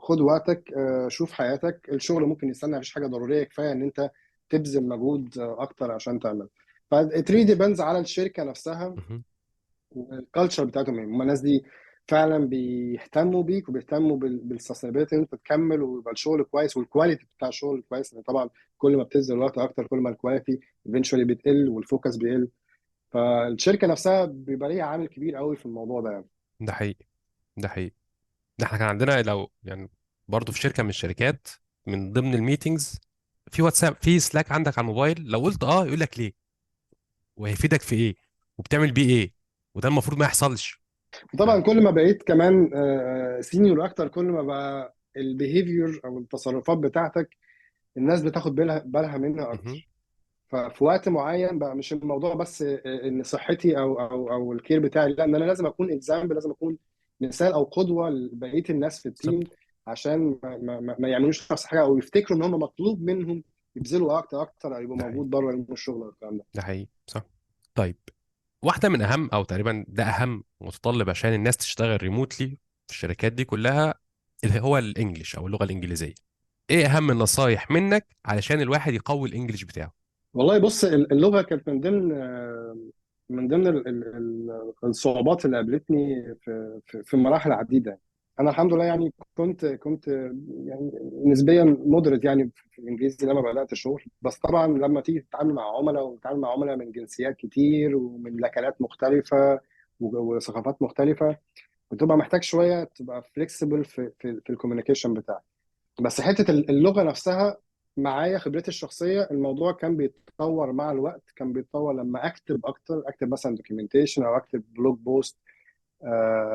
خد وقتك. شوف حياتك. الشغل ممكن يستنى، مفيش حاجه ضروريه كفايه ان انت تبذل مجهود اكتر عشان تعمل. فالت ريلي ديبندز على الشركه نفسها مهم. والكالتشر بتاعتهم. هم الناس دي فعلا بيهتموا بيك وبيهتموا بالسستينابيلتي ان انت تكمل ويبقى الشغل كويس والكواليتي بتاع الشغل كويس. لان طبعا كل ما بتبذل وقت اكتر كل ما الكواليتي eventually بتقل والفوكس بيقل. فالشركه نفسها بيبقى ليها عامل كبير قوي في الموضوع ده يعني. ده حقيقي، ده حقيقي. ده احنا كان عندنا لو يعني برضه في شركه من الشركات، من ضمن الميتينجز في واتساب، في سلاك عندك على الموبايل، لو قلت اه يقول لك ليه وهيفيدك في ايه وبتعمل بيه ايه، وده المفروض ما يحصلش. ف... وطبعا كل ما بقيت كمان سينيور اكتر، كل ما بقى البيهيفير او التصرفات بتاعتك الناس بتاخد بالها منها مهم. اكتر. ففي وقت معين بقى مش الموضوع بس ان صحتي او الكير بتاعي، لا، ان انا لازم اكون اكزامبل، لازم اكون مثال او قدوه لبقيه الناس في التيم، بالظبط. عشان ما يعملوش نفس الحاجه او يفتكروا ان هم مطلوب منهم يبذلوا اكتر او يبقوا ده حقيقي، موجود بره يوم الشغل والكلام ده. ده حقيقي، صح. طيب، واحده من اهم او تقريبا ده اهم متطلب عشان الناس تشتغل ريموتلي في الشركات دي كلها، اللي هو الانجليش او اللغه الانجليزيه. ايه اهم النصايح منك علشان الواحد يقوي الانجليش بتاعه؟ والله بص، اللغه كانت من ضمن الصعوبات اللي قابلتني في مراحل عديده. انا الحمد لله يعني كنت يعني نسبيا مودريت يعني في الانجليزي لما بدات الشغل. بس طبعا لما تيجي تتعامل مع عملاء وتتعامل مع عملاء من جنسيات كتير ومن لكنات مختلفه وثقافات مختلفه، بتبقى محتاج شويه تبقى فليكسبل في الكوميونيكيشن بتاعك. بس حته اللغه نفسها، معايا خبرتي الشخصيه، الموضوع كان بيتطور مع الوقت. كان بيتطور لما اكتب اكتر، اكتب مثلا دوكيومنتيشن او اكتب بلوج بوست،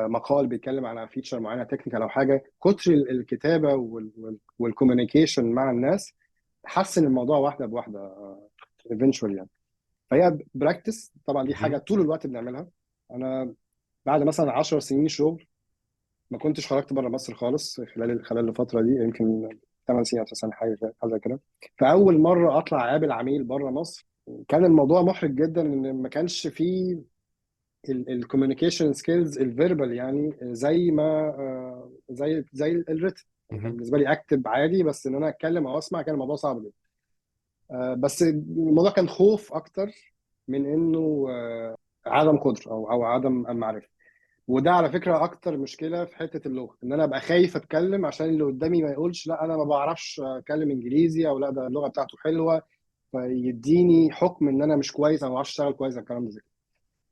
مقال بيتكلم على فيتشر معينه تكنيكال او حاجه. كتر الكتابه والكوميونيكيشن مع الناس حسن الموضوع واحده بواحده ايفينشولي يعني. فهي براكتس طبعا، دي حاجه مهم. طول الوقت بنعملها. انا بعد مثلا 10 سنين شغل ما كنتش خرجت بره مصر خالص خلال الفتره دي، يمكن 8 سنين او 9 سنين، حاجه زي كده. فاول مره اطلع اقابل عميل بره مصر كان الموضوع محرج جدا، ان ما كانش فيه الكوميونيكيشن سكيلز الفيربال يعني زي ما زي الريتن. يعني كان مهم. بالنسبه لي اكتب عادي، بس ان انا اتكلم او اسمع كان الموضوع صعب جدا. بس الموضوع كان خوف اكتر من انه عدم قدره او عدم معرفه. وده على فكره اكتر مشكله في حته اللغه، ان انا ابقى خايف اتكلم عشان اللي قدامي ما يقولش لا انا ما بعرفش اتكلم انجليزي، او لا ده اللغه بتاعته حلوه فيديني حكم ان انا مش كويس او ما بعرفش اشتغل كويس، الكلام ده زي كده.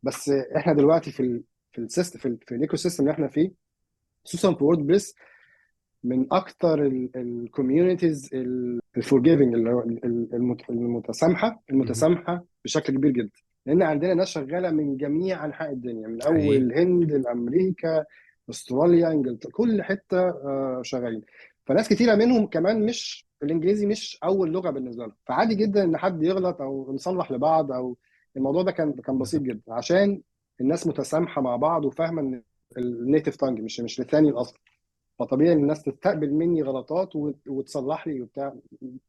بس احنا دلوقتي في السيستم في الايكو سيستم اللي احنا فيه، خصوصا في وورد بريس، من اكتر الكوميونيتيز الفورجيفنج، اللي هو المتسامحه مهم. بشكل كبير جدا. لان عندنا ناس شغاله من جميع انحاء الدنيا، من اول حقيقي. الهند لامريكا استراليا انجلترا، كل حته شغالين. فناس كتيره منهم كمان مش الانجليزي مش اول لغه بالنسبه لهم، فعادي جدا ان حد يغلط او نصلح لبعض. او الموضوع ده كان بسيط بالظبط. جدا عشان الناس متسامحه مع بعض وفاهمه ان النيتف تانج مش لساني الاصلي. فطبيعي ان الناس تستقبل مني غلطات وتصلح لي وبتاع.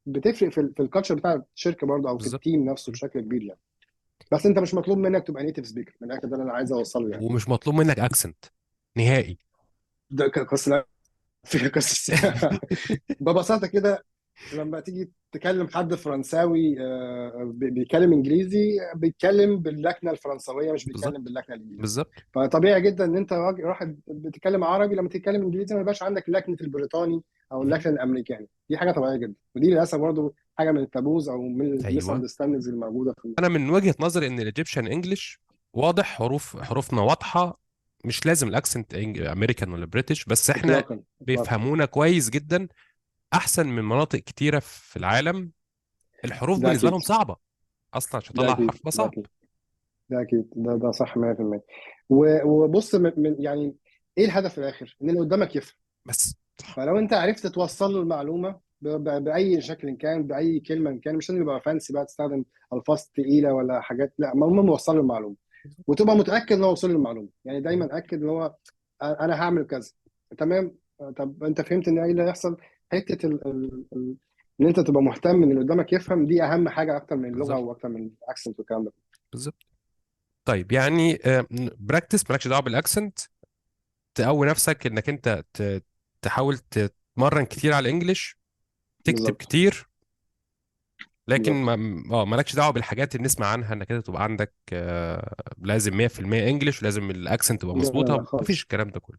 بتفرق في الكالتشر بتاع الشركه برضه او في بالظبط. التيم نفسه بشكل كبير يعني. بس انت مش مطلوب منك تبقى نيتف سبيكر من الاخر، ده اللي انا عايز اوصله يعني. ومش مطلوب منك اكسنت نهائي. ده قصه في قصه ببساطه كده. لما تيجي تكلم حد فرنساوي بيتكلم انجليزي، بيتكلم باللكنه الفرنسويه مش بيتكلم بالظبط. باللكنه الانجليزيه. بالظبط. فطبيعي جدا ان انت واحد بتتكلم عربي لما تتكلم انجليزي ما يبقاش عندك لكنه البريطاني او مهم. اللكنه الامريكاني. دي حاجه طبيعيه جدا، ودي للاسف برضه حاجه من التابوز او من الميس ايوه. اندرستاندينجز الموجوده انا من وجهة نظري ان الايجيبشن انجلش واضح، حروفنا واضحة، مش لازم الاكسنت امريكان ولا بريتش، بس احنا اطلاقا اطلاقا. بيفهمونا كويس جدا، احسن من مناطق كتيره في العالم. الحروف ده بالنسبه اكيد. لهم صعبه، اصلا عشان ده تطلع اكيد. حرف ده صعب. اكيد. ده اكيد. ده صح 100%. وبص، يعني ايه الهدف في الاخر؟ ان اللي قدامك يفهم. بس فلو انت عرفت توصل له المعلومه باي شكل كان، باي كلمه إن كان، مش لازم يبقى فانسي بقى تستخدم الفاظ تقيله ولا حاجات، لا، المهم موصل له المعلومه، وتبقى متاكد ان هو وصل له المعلومه. يعني دايما اكد ان هو انا هعمل كذا. تمام. طب انت فهمت ان ايه اللي هيحصل؟ حته ان انت تبقى مهتم ان اللي قدامك يفهم، دي اهم حاجه اكتر من اللغه بالظبط واكتر من الاكسنت والكلام ده. بالظبط. طيب يعني براكتس، مالكش دعوه بالاكسنت، تقوي نفسك انك انت تحاول تتمرن كتير على الانجليش، تكتب بالظبط. كتير، لكن بالظبط. مالكش دعوه بالحاجات اللي نسمع عنها انك انت تبقى عندك لازم 100% انجليش ولازم الاكسنت تبقى لا لا لا مظبوطه، مفيش خالص. الكلام ده كله.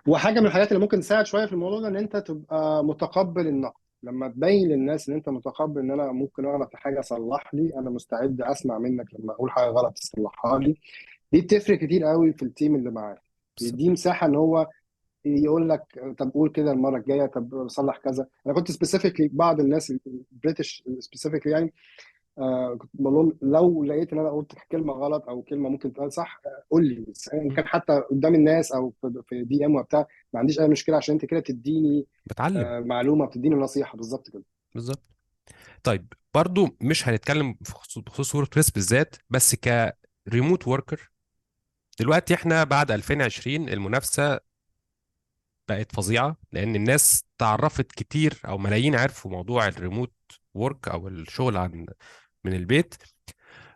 وحاجه من الحاجات اللي ممكن تساعد شويه في الموضوع ده ان انت تبقى متقبل النقد. لما تبين للناس ان انت متقبل ان انا ممكن اغلط في حاجه، صلح لي، انا مستعد اسمع منك لما اقول حاجه غلط تصلحها لي. دي بتفرق كتير قوي في التيم اللي معاك. بالظبط. بيديه مساحه ان هو يقول لك طب قول كده المره الجايه، طب صلح كذا. انا كنت سبيسيفيكلي بعض الناس البريتش سبيسيفيكلي يعني، كنت بقول لهم لو لقيت ان انا قلت كلمه غلط او كلمه ممكن تقال صح، قول لي، بس ان م. كان حتى قدام الناس او في دي ام وبتاع، ما عنديش اي مشكله، عشان انت كده تديني بتعلم. معلومه، بتديني نصيحه، بالظبط كده. بالظبط. طيب برضو مش هنتكلم بخصوص ووردبريس بالذات، بس كريموت وركر دلوقتي احنا بعد 2020 المنافسة بقت فظيعة، لأن الناس تعرفت كتير أو ملايين عرفوا موضوع الريموت ورك أو الشغل من البيت.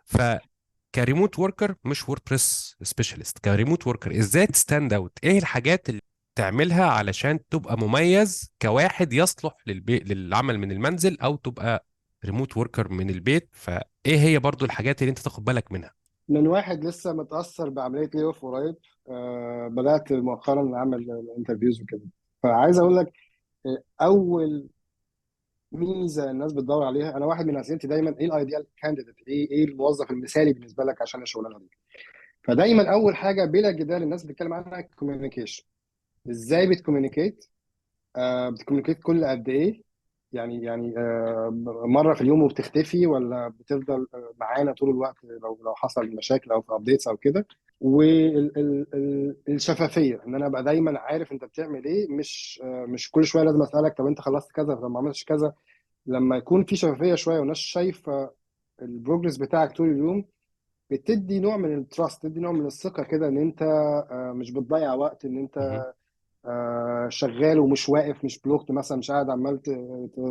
فكريموت وركر مش ووردبريس سبيشالست، كريموت وركر ازاي تستاند اوت؟ ايه الحاجات اللي تعملها علشان تبقى مميز كواحد يصلح للعمل من المنزل او تبقى ريموت وركر من البيت؟ فايه هي برضو الحاجات اللي انت تاخد بالك منها؟ من واحد لسه متاثر بعمليه لي اوف قريب، بدات مؤخرا اعمل انترفيوز وكده. فعايز اقول لك، اول ميزه الناس بتدور عليها، انا واحد من اسئلتي دايما ايه الايديال كانديديت، ايه الموظف المثالي بالنسبه لك عشان الشغلانه دي. فدايما اول حاجه بلا جدال الناس بتتكلم عنها الكوميونيكيشن. ازاي بتكوميونيكيت؟ بتكوميونيكيت كل قد ايه؟ يعني مره في اليوم وبتختفي، ولا بتفضل معانا طول الوقت لو حصل مشاكل او في ابديتس او كده. والشفافيه، ان انا ابقى دايما عارف انت بتعمل ايه، مش كل شويه لازم اسالك طب انت خلصت كذا، طب ما عملتش كذا. لما يكون في شفافيه شويه والناس شايفه البروجرس بتاعك طول اليوم، بتدي نوع من التراست، تدي نوع من الثقه كده، ان انت مش بتضيع وقت، ان انت مهم. شغال ومش واقف، مش بلوكت مثلا، مش قاعد عمال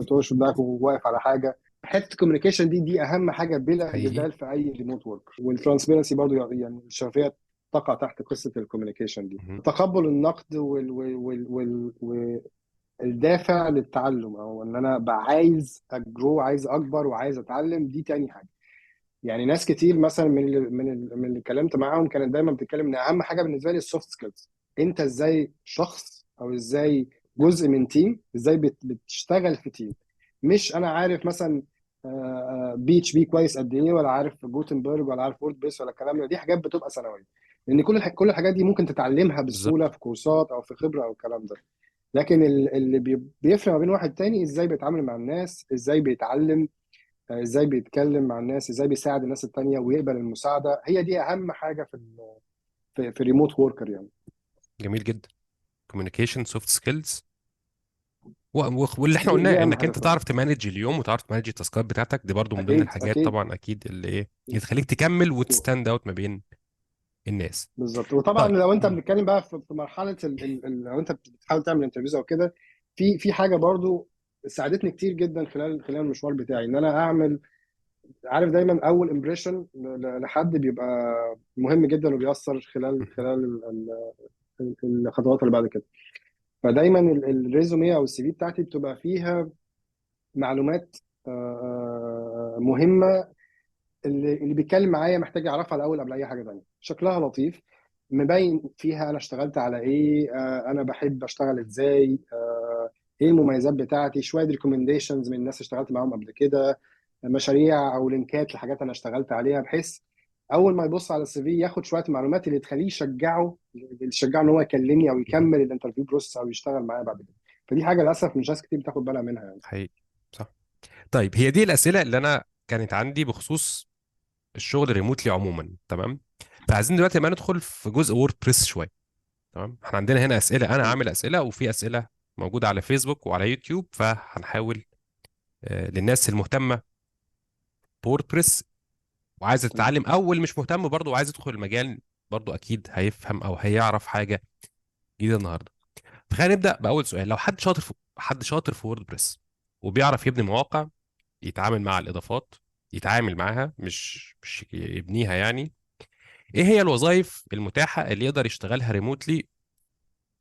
ترش قدامك وواقف على حاجه. حته الكوميونيكيشن دي اهم حاجه بلا حقيقي. جدال في اي ريموت ورك. والترانسبيرنسي برضو، يعني الشفافيه تقع تحت قصه الكوميونيكيشن دي. مهم. تقبل النقد والدافع للتعلم، او ان انا بقى عايز اجرو، عايز اكبر وعايز اتعلم، دي تاني حاجه. يعني ناس كتير مثلا من اللي اتكلمت معاهم كانت دايما بتتكلم ان اهم حاجه بالنسبه لي السوفت سكيلز. انت ازاي شخص، او ازاي جزء من تيم، ازاي بتشتغل في تيم. مش انا عارف مثلا بي اتش بي كويس قد ايه، ولا عارف جوتنبرج، ولا عارف وورد بيس، ولا الكلام ده. دي حاجات بتبقى ثانويه، لان كل الحاجات دي ممكن تتعلمها بسهوله بالظبط. في كورسات او في خبره او الكلام ده. لكن اللي بيفرق ما بين واحد تاني، ازاي بيتعامل مع الناس، ازاي بيتعلم، ازاي بيتكلم مع الناس، ازاي بيساعد الناس التانية ويقبل المساعدة. هي دي اهم حاجة في ريموت وركر يعني. جميل جدا. كوميونيكيشن، سوفت سكيلز، واللي احنا دي قلناه اهم انك حاجة انت طبعا. تعرف تمانج اليوم وتعرف تمانج التاسكات بتاعتك، دي برضو من ضمن اكيد الحاجات اكيد. طبعا اكيد اللي ايه اللي تخليك تكمل وتستاند اوت ما بين الناس. بالظبط. وطبعا طيب. لو انت مم. بنتكلم بقى في مرحلة لو انت بتحاول تعمل انترفيوز او كده، في حاجة برضو ساعدتني كتير جدا خلال المشوار بتاعي، ان انا اعمل، عارف، دايما اول امبريشن لحد بيبقى مهم جدا وبيأثر خلال الخطوات اللي بعد كده. فدايما الريزومي او السي في بتاعتي بتبقى فيها معلومات مهمه، اللي بيتكلم معايا محتاج يعرفها الاول قبل اي حاجه تانيه. شكلها لطيف، مبين فيها انا اشتغلت على ايه، انا بحب اشتغل ازاي، ايه المميزات بتاعتي، شويه ريكومنديشنز من الناس اشتغلت معاهم قبل كده، مشاريع او لينكات لحاجات انا اشتغلت عليها، بحيث اول ما يبص على السي في ياخد شويه معلومات اللي تخليه يشجعه اللي تشجعه ان هو يكلمني او يكمل الانترفيو بروسس او يشتغل معايا بعد كده. فدي حاجه للاسف مش ناس كتير بتاخد بالها منها يعني. حقيقي. صح. طيب هي دي الاسئله اللي انا كانت عندي بخصوص الشغل ريموتلي عموما، تمام. فعايزين دلوقتي ما ندخل في جزء ووردبريس شويه. تمام، احنا عندنا هنا اسئله، انا م- عامل اسئله وفي اسئله موجوده على فيسبوك وعلى يوتيوب، فهنحاول للناس المهتمه بوردبريس وعايز م. تتعلم، او اللي مش مهتم برضه وعايز يدخل المجال، برضه اكيد هيفهم او هيعرف حاجه جديده النهارده. فخلينا نبدا باول سؤال. لو حد شاطر في ووردبريس وبيعرف يبني مواقع، يتعامل مع الاضافات، يتعامل معاها مش يبنيها يعني، ايه هي الوظائف المتاحه اللي يقدر يشتغلها ريموتلي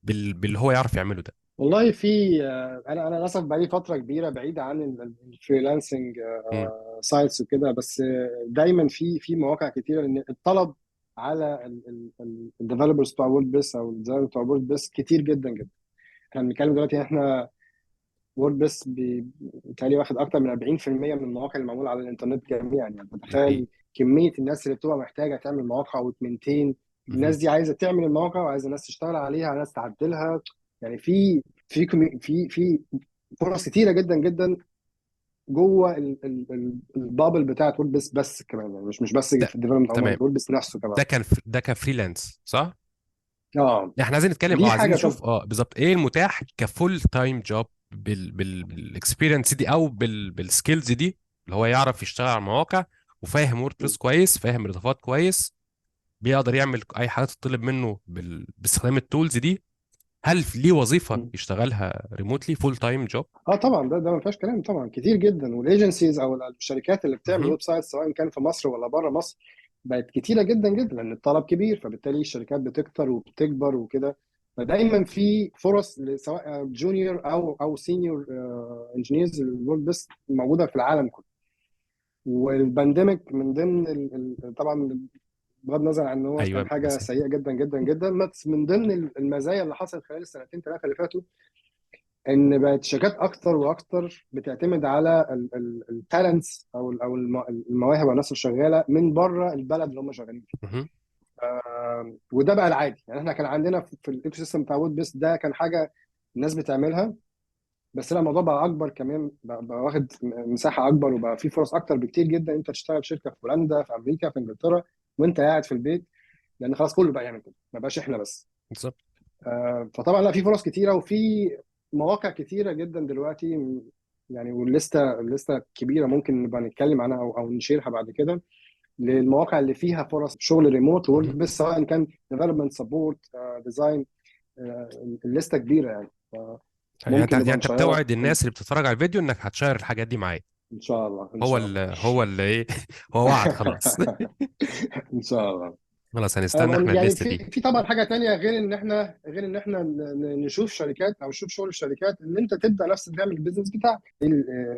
باللي هو يعرف يعمله ده؟ والله في انا للاسف بقالي فتره كبيره بعيد عن الفريلانسنج مم. سايتس وكده، بس دايما في مواقع كتيره، لان الطلب على الديفلوبرز بتوع ووردبريس او الديزاينرز بتوع ووردبريس كتير جدا جدا. احنا بنتكلم دلوقتي احنا ووردبريس بالتالي واخد اكتر من 40% من المواقع اللي معموله على الانترنت جميعا. يعني ده حقيقي. تتخيل كميه الناس اللي بتبقى محتاجه تعمل مواقع وتمنتين. مهم. الناس دي عايزه تعمل المواقع وعايزه ناس تشتغل عليها، ناس تعدلها. يعني في فرص كتيره جدا جدا جوه البابل بتاعت ووردبريس، بس كمان يعني مش بس ده في الديفلوبمنت عموما، تمام. ووردبريس نفسه كمان. ده كفريلانس صح؟ اه احنا عايزين نتكلم، دي عايزين حاجه. طب نشوف بالظبط ايه المتاح كفول تايم جوب بالاكسبيرينس دي او بالسكيلز دي، اللي هو يعرف يشتغل على المواقع وفاهم ووردبريس كويس، فاهم الاضافات كويس، بيقدر يعمل اي حاجه تطلب منه باستخدام التولز دي. هل ليه وظيفه يشتغلها ريموتلي فول تايم جوب؟ اه طبعا ده ما فيهاش كلام طبعا، كتير جدا. والايجنسيز او الشركات اللي بتعمل مهم. ويب سايت سواء كان في مصر ولا بره مصر بقت كتيره جدا جدا، لان الطلب كبير، فبالتالي الشركات بتكتر وبتكبر وكده. فدايما في فرص سواء جونيور او سينيور انجينيرز الورد بس موجوده في العالم كله. والبانديميك من ضمن طبعا بغض النظر عن ان هو ايوه كان حاجه مثلا. سيئه جدا جدا جدا، بس من ضمن المزايا اللي حصلت خلال السنتين ثلاثه اللي فاتوا ان بقت شركات اكتر واكتر بتعتمد على التالنتس او المواهب والناس اللي شغاله من بره البلد اللي هم شغالين فيه. مهم. وده بقى العادي. يعني احنا كان عندنا في الايكو سيستم بتاع وود بيس ده كان حاجه الناس بتعملها، بس لا الموضوع بقى اكبر كمان، بقى واخد مساحه اكبر، وبقى في فرص اكتر بكتير جدا انت تشتغل في شركه في هولندا، في امريكا، في انجلترا، وانت قاعد في البيت، لان خلاص كله بقى يعمل كده، ما بقاش احنا بس. بالظبط. فطبعا لا في فرص كتيره، وفي مواقع كتيره جدا دلوقتي. يعني الليسته كبيره، ممكن نبقى نتكلم عنها او نشيرها بعد كده، للمواقع اللي فيها فرص شغل ريموت وورك مهم. بس، سواء كان ديفلوبمنت سبورت ديزاين. الليسته كبيره يعني. يعني انت ممكن يعني نبقى انت نشيرها بتوعد الناس اللي بتتفرج على الفيديو انك هتشير الحاجات دي معايا؟ ان شاء الله ان هو شاء اللي الله ان هو شاء اللي ايه هو وعد خلاص. الله. ان شاء الله. خلاص هنستنى احنا يعني الليسته في دي. طبعا حاجه تانية، غير ان احنا نشوف شركات او نشوف شغل الشركات، ان انت تبدا نفسك تعمل البيزنس بتاعك،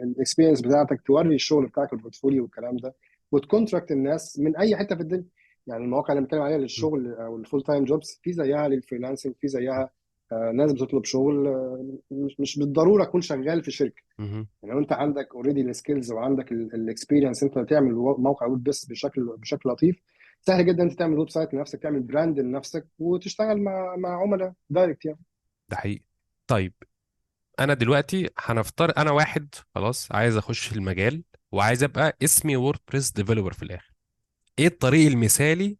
الاكسبيرينس بتاعتك، توري الشغل بتاعك، البورتفوليو والكلام ده، وتكونتراكت الناس من اي حته في الدنيا. يعني المواقع اللي بنتكلم عليها م- للشغل او الفول تايم جوبز في زيها للفريلانسنج، في زيها ناس بتطلب شغل مش بالضروره تكون شغال في شركه. مهم. يعني لو انت عندك اوريدي السكيلز وعندك الاكسبيرينس انت تعمل موقع ويب بس بشكل لطيف، سهل جدا انت تعمل ويب سايت لنفسك، تعمل براند لنفسك، وتشتغل مع عملاء دايركت يعني. ده حقيقي. طيب انا دلوقتي هنفترض انا واحد خلاص عايز اخش المجال وعايز ابقى اسمي ووردبريس ديفلوبر في الاخر. ايه الطريق المثالي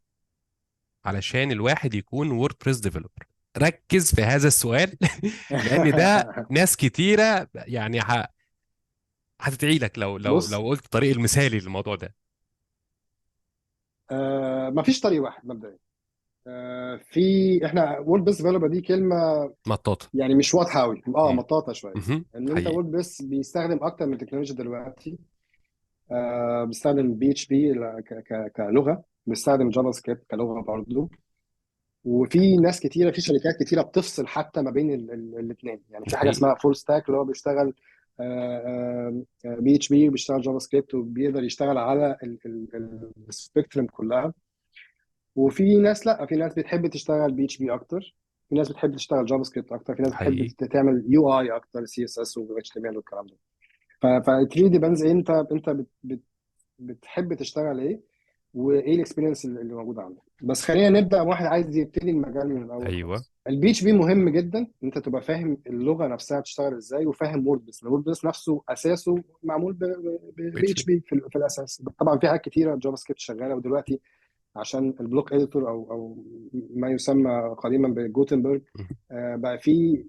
علشان الواحد يكون ووردبريس ديفلوبر؟ ركز في هذا السؤال لان ده ناس كتيره يعني هتدعي لك لو بص، قلت الطريق المثالي للموضوع ده. مفيش طريق واحد مبدئيا. في احنا وورد بيس ديفلوبر دي كلمه مطاطه. يعني مش واضحه قوي، مم. مطاطه شويه. مهم. ان انت حقيقي. وورد بيس بيستخدم اكتر من تكنولوجيا دلوقتي. بيستخدم بي اتش بي كلغه، بيستخدم جافا سكريبت كلغه برضه. وفي ناس كتيره، في شركات كتيره بتفصل حتى ما بين الاثنين. يعني ده في حاجه حقيقي. اسمها فول ستاك اللي هو بيشتغل بي اتش بي وبيشتغل جافا سكريبت وبيقدر يشتغل على السبيكترم كلها. وفي ناس لا، في ناس بتحب تشتغل بي اتش بي اكتر، في ناس بتحب تشتغل جافا سكريبت اكتر، في ناس بتحب حقيقي. تعمل يو اي اكتر، سي اس اس و اتش تي ام ال والكلام ده. فالتري ديبندز انت بتحب تشتغل ايه، وايه الاكسبيرينس اللي موجوده عنده. بس خلينا نبدا، واحد عايز يبتدي المجال من الاول ايوه. خالص. البي اتش بي مهم جدا ان انت تبقى فاهم اللغه نفسها بتشتغل ازاي، وفاهم ووردبريس. الووردبريس نفسه اساسه معمول بي اتش PHP. بي في الاساس. طبعا في حاجات كتيره جافا سكريبت شغاله، ودلوقتي عشان البلوك اديتور او ما يسمى قديما بجوتنبرج، مهم. بقى في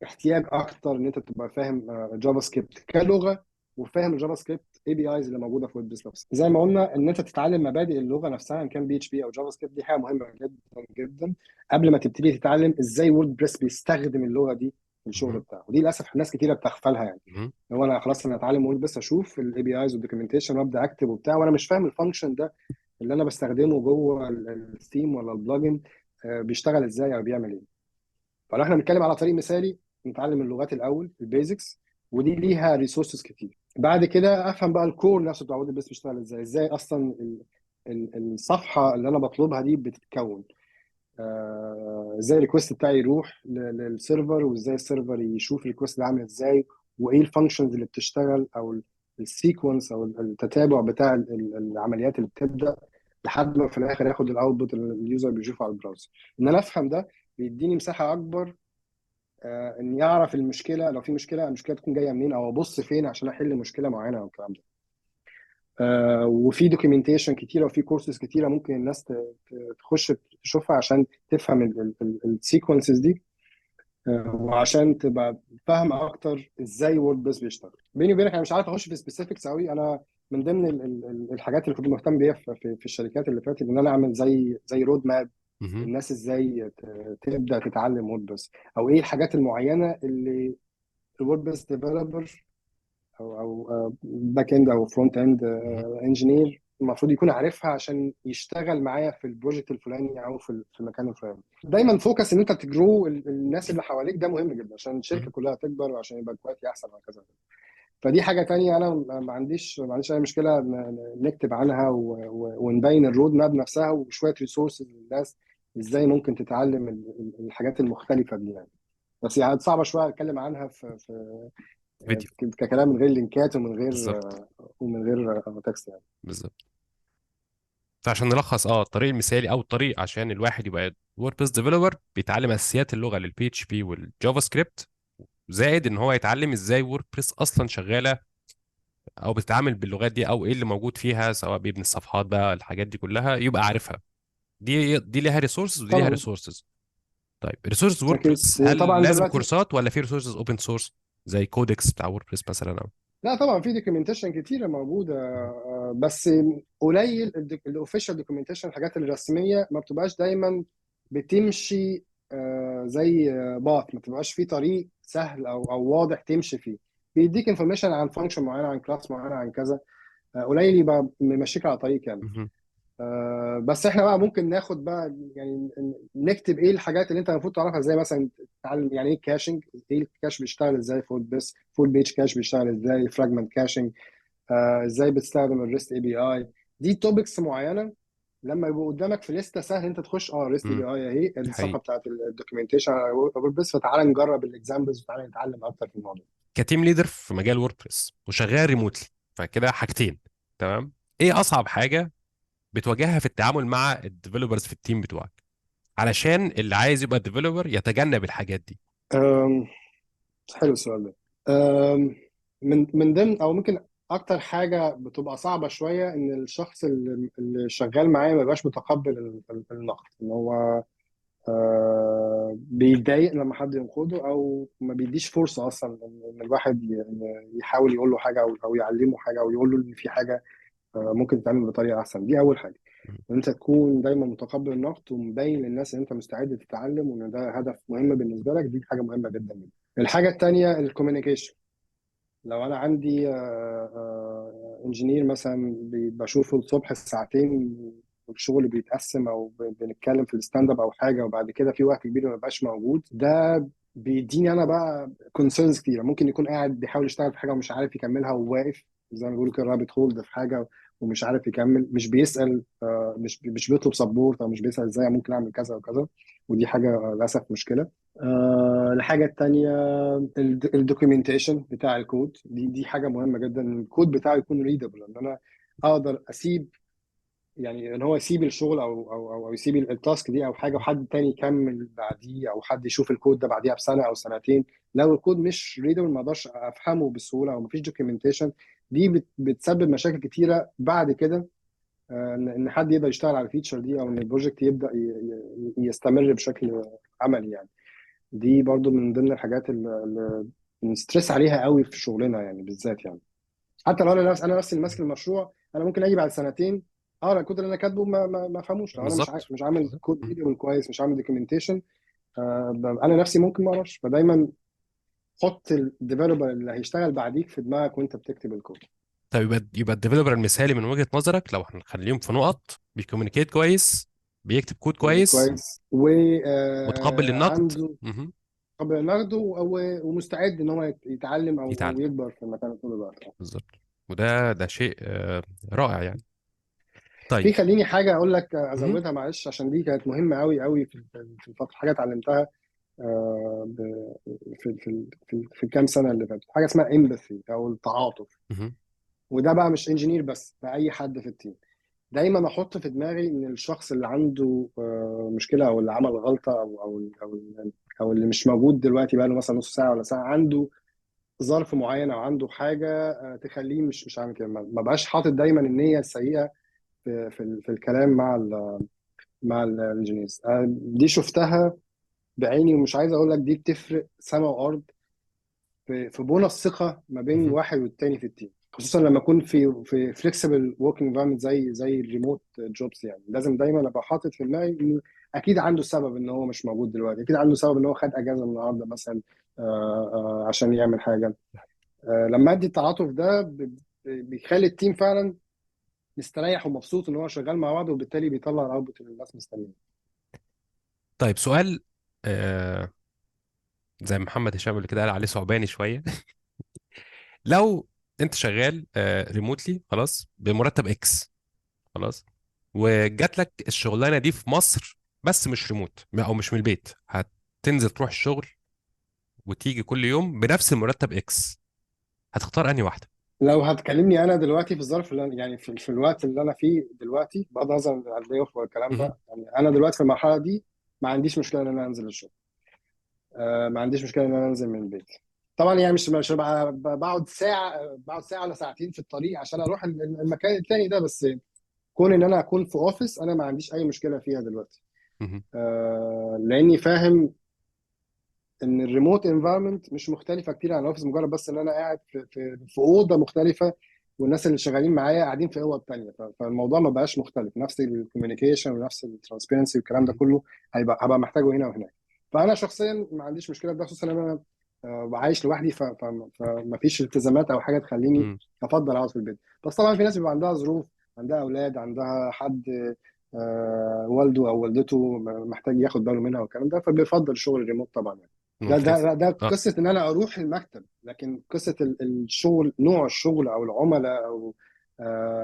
احتياج اكتر ان انت تبقى فاهم جافا سكريبت كلغه، وفاهم الجافا سكريبت اي بي ايز اللي موجوده في وورد نفسها. زي ما قلنا ان انت تتعلم مبادئ اللغه نفسها ان كان بي اتش بي او جافا سكريبت، دي حاجه مهمه جدا جدا قبل ما تبتدي تتعلم ازاي وورد بريس بيستخدم اللغه دي في الشغل مهم. بتاعه. ودي للاسف ناس كتيره بتغفلها يعني. مهم. هو انا خلاص انا اتعلم وورد بس اشوف الاي بي ايز والدوكيومنتيشن وابدا اكتب وبتاع، وانا مش فاهم الفانكشن ده اللي انا بستخدمه جوه الثيم ولا البلجن بيشتغل ازاي او بيعمل ايه. فلو احنا بنتكلم على طريق مثالي، نتعلم اللغات الاول البيزكس، ودي ليها ريسورسز كتير. بعد كده افهم بقى الكور نفسه بتاع وورد بريس بيشتغل ازاي، ازاي اصلا الصفحه اللي انا بطلبها دي بتتكون، ازاي الريكوست بتاعي يروح للسيرفر، وازاي السيرفر يشوف الريكوست ده عامل ازاي، وايه الفانكشنز اللي بتشتغل، او السيكونس او التتابع بتاع العمليات اللي بتبدا لحد ما في الاخر ياخد الاوتبوت اللي اليوزر بيشوفه على البراوزر. ان انا افهم ده بيديني مساحه اكبر ان يعرف المشكله، لو في مشكله المشكله تكون جايه منين، او ابص فين عشان احل مشكله معينه او الكلام ده. وفي دوكيومنتيشن كتيره وفي كورسز كتيره ممكن الناس تخش تشوفها عشان تفهم السيكونسز دي، وعشان تبقى فاهم اكتر ازاي وورد بريس بيشتغل. بيني وبينك انا مش عارف اخش في سبيسيفيكس قوي. انا من ضمن الحاجات اللي كنت مهتم بيها في الشركات اللي فاتت ان انا اعمل زي رود ماب مهم. الناس ازاي تبدا تتعلم وورد بريس، او ايه الحاجات المعينه اللي الوورد بريس ديفلوبر او باك اند او فرونت اند مهم. انجينير المفروض يكون عارفها عشان يشتغل معايا في البروجكت الفلاني او في المكان الفلاني. دايما فوكس ان انت تجرو الناس اللي حواليك، ده مهم جدا عشان الشركه مهم. كلها تكبر وعشان يبقى الكواليتي احسن وهكذا. فدي حاجه تانية انا ما عنديش اي مشكله نكتب عنها ونبين الرود ماب نفسها وشويه ريسورسز للناس ازاي ممكن تتعلم الحاجات المختلفه دي يعني. بس يعني صعبه شويه اتكلم عنها فيديو. ككلام من غير لينكات بالظبط. ومن غير تكست يعني. بالظبط. فعشان نلخص الطريق المثالي او الطريق عشان الواحد يبقى ووردبريس ديفلوبر، بيتعلم اساسيات اللغه للبي اتش بي والجافا سكريبت، زائد ان هو يتعلم ازاي ووردبريس اصلا شغاله او بتتعامل باللغات دي او ايه اللي موجود فيها، سواء بيبني الصفحات بقى الحاجات دي كلها يبقى عارفها. دي ليها ريسورسز ودي ليها طبعا ريسورسز. طيب ريسورسز اكيد. ووردبريس هل وطبعا لازم دلوقتي كورسات ولا في ريسورسز اوبن سورس زي كودكس بتاع ووردبريس مثلا او لا طبعا في دوكيومنتيشن كتيره موجوده، بس قليل الاوفيشال دوكيومنتيشن. الحاجات الرسميه ما بتبقاش دايما بتمشي زي باث، ما بتبقاش في طريق سهل او واضح تمشي فيه. بيديك انفورميشن عن فانكشن معينه، عن كلاس معينه، عن كذا. قليل يبقى ممشيك على طريق كامل. مهم. بس احنا بقى ممكن ناخد بقى يعني نكتب ايه الحاجات اللي انت المفروض تعرفها، زي مثلا تتعلم يعني ايه كاشنج، ايه الكاش بيشتغل ازاي، فول بيج كاش بيشتغل ازاي، فراجمنت كاشنج، ازاي بتستخدم الريست اي بي اي. دي توبكس معينه لما يبقوا قدامك في لسته سهل انت تخش ريست اي بي مم. اي اهي دي الصفحه حقيقي. بتاعت الدوكيومنتيشن على ووردبريس، فتعالى نجرب الاكزامبلز وتعالى نتعلم اكتر في الموضوع. كتيم ليدر في مجال ووردبريس وشغال ريموتلي، فكده حاجتين. تمام. ايه اصعب حاجه بتواجهها في التعامل مع الديفلوبرز في التيم بتوعك، علشان اللي عايز يبقى ديفلوبر يتجنب الحاجات دي؟ أم، حلو السؤال ده. من ضمن او ممكن اكتر حاجه بتبقى صعبه شويه ان الشخص اللي شغال معايا ما يبقاش متقبل النقد، ان هو بيتضايق لما حد ينقده، او ما بيديش فرصه اصلا ان الواحد يحاول يقول له حاجه او يعلمه حاجه او يقول له ان في حاجه ممكن تتعمل بطريقه احسن. دي اول حاجه، ان انت تكون دايما متقبل النقد ومبين للناس ان انت مستعد تتعلم وان ده هدف مهم بالنسبه لك. دي حاجه مهمه جدا جدا. الحاجه الثانيه الكوميونيكيشن. لو انا عندي انجينير مثلا بشوفه الصبح ساعتين الشغل بيتقسم او بنتكلم في الستاند اب او حاجه، وبعد كده في وقت كبير ما بقاش موجود، ده بيديني انا بقى كونسيرنز كتيره. ممكن يكون قاعد بيحاول يشتغل في حاجه ومش عارف يكملها وواقف زي ما بيقولوا كده رابط هولد في حاجه ومش عارف يكمل، مش بيسال، مش بيطلب سبورت او مش بيسال ازاي ممكن اعمل كذا وكذا. ودي حاجه للاسف مشكله. الحاجه التانيه الدوكيومنتيشن بتاع الكود. دي حاجه مهمه جدا، إن الكود بتاعي يكون ريدبل، ان انا اقدر اسيب يعني ان هو يسيب الشغل او يسيب التاسك دي او حاجه وحد تاني يكمل بعديه، او حد يشوف الكود ده بعديها بسنه او سنتين. لو الكود مش ريدبل ما اقدرش افهمه بسهوله او مفيش دوكيومنتيشن، دي بتسبب مشاكل كتيره بعد كده. ان حد يقدر يشتغل على الفيتشر دي، او ان البروجكت يبدا يستمر بشكل عملي يعني. دي برضو من ضمن الحاجات اللي بنسترس عليها قوي في شغلنا يعني بالذات يعني. حتى لو انا نفسي اللي ماسك المشروع، انا ممكن اجي بعد سنتين اقرا الكود اللي انا كاتبه ما افهموش، لو انا بالظبط. مش عامل بالظبط. كود مم. ريدبل كويس، مش عامل دوكيومنتيشن. انا نفسي ممكن ما اقراش. فدايما حط الديفلوبر اللي هيشتغل بعديك في دماغك وانت بتكتب الكود. طيب يبقى الديفلوبر المثالي من وجهة نظرك لو هنخليهم في نقط: بيكومينيكيت كويس، بيكتب كود كويس، كويس متقبل للنقد. وعنده مهم. قبل ناخده ومستعد ان هو يتعلم او يتعلم. يكبر في المكان طول الوقت. بالظبط. وده شيء رائع يعني. طيب. في خليني حاجه اقول لك مهم. ازودها معلش، عشان دي كانت مهمه قوي قوي في الفتره، حاجه اتعلمتها في الكام سنه اللي فاتوا، حاجه اسمها امباثي او التعاطف. مهم. وده بقى مش انجينير بس، ده اي حد في التيم. دايما احط في دماغي ان الشخص اللي عنده مشكله، او اللي عمل غلطه، او اللي مش موجود دلوقتي بقى له مثلا نص ساعه ولا ساعه، عنده ظرف معين او عنده حاجه تخليه مش عامل كده. ما بقاش حاطط دايما النيه السيئه في الكلام مع الانجينيرز. دي شفتها بعيني، ومش عايز اقول لك دي بتفرق سما وارض في بنى الثقه ما بين مهم. الواحد والتاني في التيم، خصوصا لما اكون في فليكسبل وركينج انفايرمنت زي الريموت جوبز. يعني لازم دايما ابقى حاطط في دماغي انه اكيد عنده سبب ان هو مش موجود دلوقتي، اكيد عنده سبب ان هو خد اجازه النهارده مثلا عشان يعمل حاجه. لما ادي التعاطف ده بيخلي التيم فعلا مستريح ومبسوط ان هو شغال مع بعض، وبالتالي بيطلع الاوتبوت اللي الناس مستنيه. طيب سؤال، آه زي محمد هشام اللي كده قال عليه صعباني شوية. لو انت شغال ريموتلي خلاص بمرتب اكس، خلاص، وجات لك الشغلانه دي في مصر بس مش ريموت او مش من البيت، هتنزل تروح الشغل وتيجي كل يوم بنفس المرتب اكس، هتختار انهي واحده؟ لو هتكلمني انا دلوقتي في الظرف اللي يعني في الوقت اللي انا فيه دلوقتي، بغض النظر عن اللاي اوف والكلام مهم. ده، يعني انا دلوقتي في المرحله دي ما عنديش مشكله ان انا انزل الشغل. ما عنديش مشكله ان انا انزل من البيت. طبعا يعني مش بقعد ساعه ولا ساعتين في الطريق عشان اروح المكان التاني ده، بس كون ان انا اكون في اوفيس انا ما عنديش اي مشكله فيها دلوقتي. مهم. لاني فاهم ان الريموت انفايرمنت مش مختلفه كتير عن الاوفيس، مجرد بس ان انا قاعد في اوضه مختلفه، والناس اللي شغالين معايا قاعدين في اوض تانيه. فالموضوع ما بقاش مختلف، نفس الكوميونيكيشن ونفس الترانسبيرنسي والكلام ده مهم. كله هبقى محتاجه هنا وهناك. فانا شخصيا ما عنديش مشكله في ده، خصوصا ان انا عايش لوحدي، فما فيش التزامات او حاجه تخليني مهم. افضل اقعد في البيت. بس طبعا في ناس بيبقى عندها ظروف، عندها اولاد، عندها حد والده او والدته محتاج ياخد باله منها والكلام ده، فبيفضل الشغل الريموت طبعا يعني. ممتاز. ده اه. قصه ان انا اروح المكتب، لكن قصه الشغل، نوع الشغل او العملاء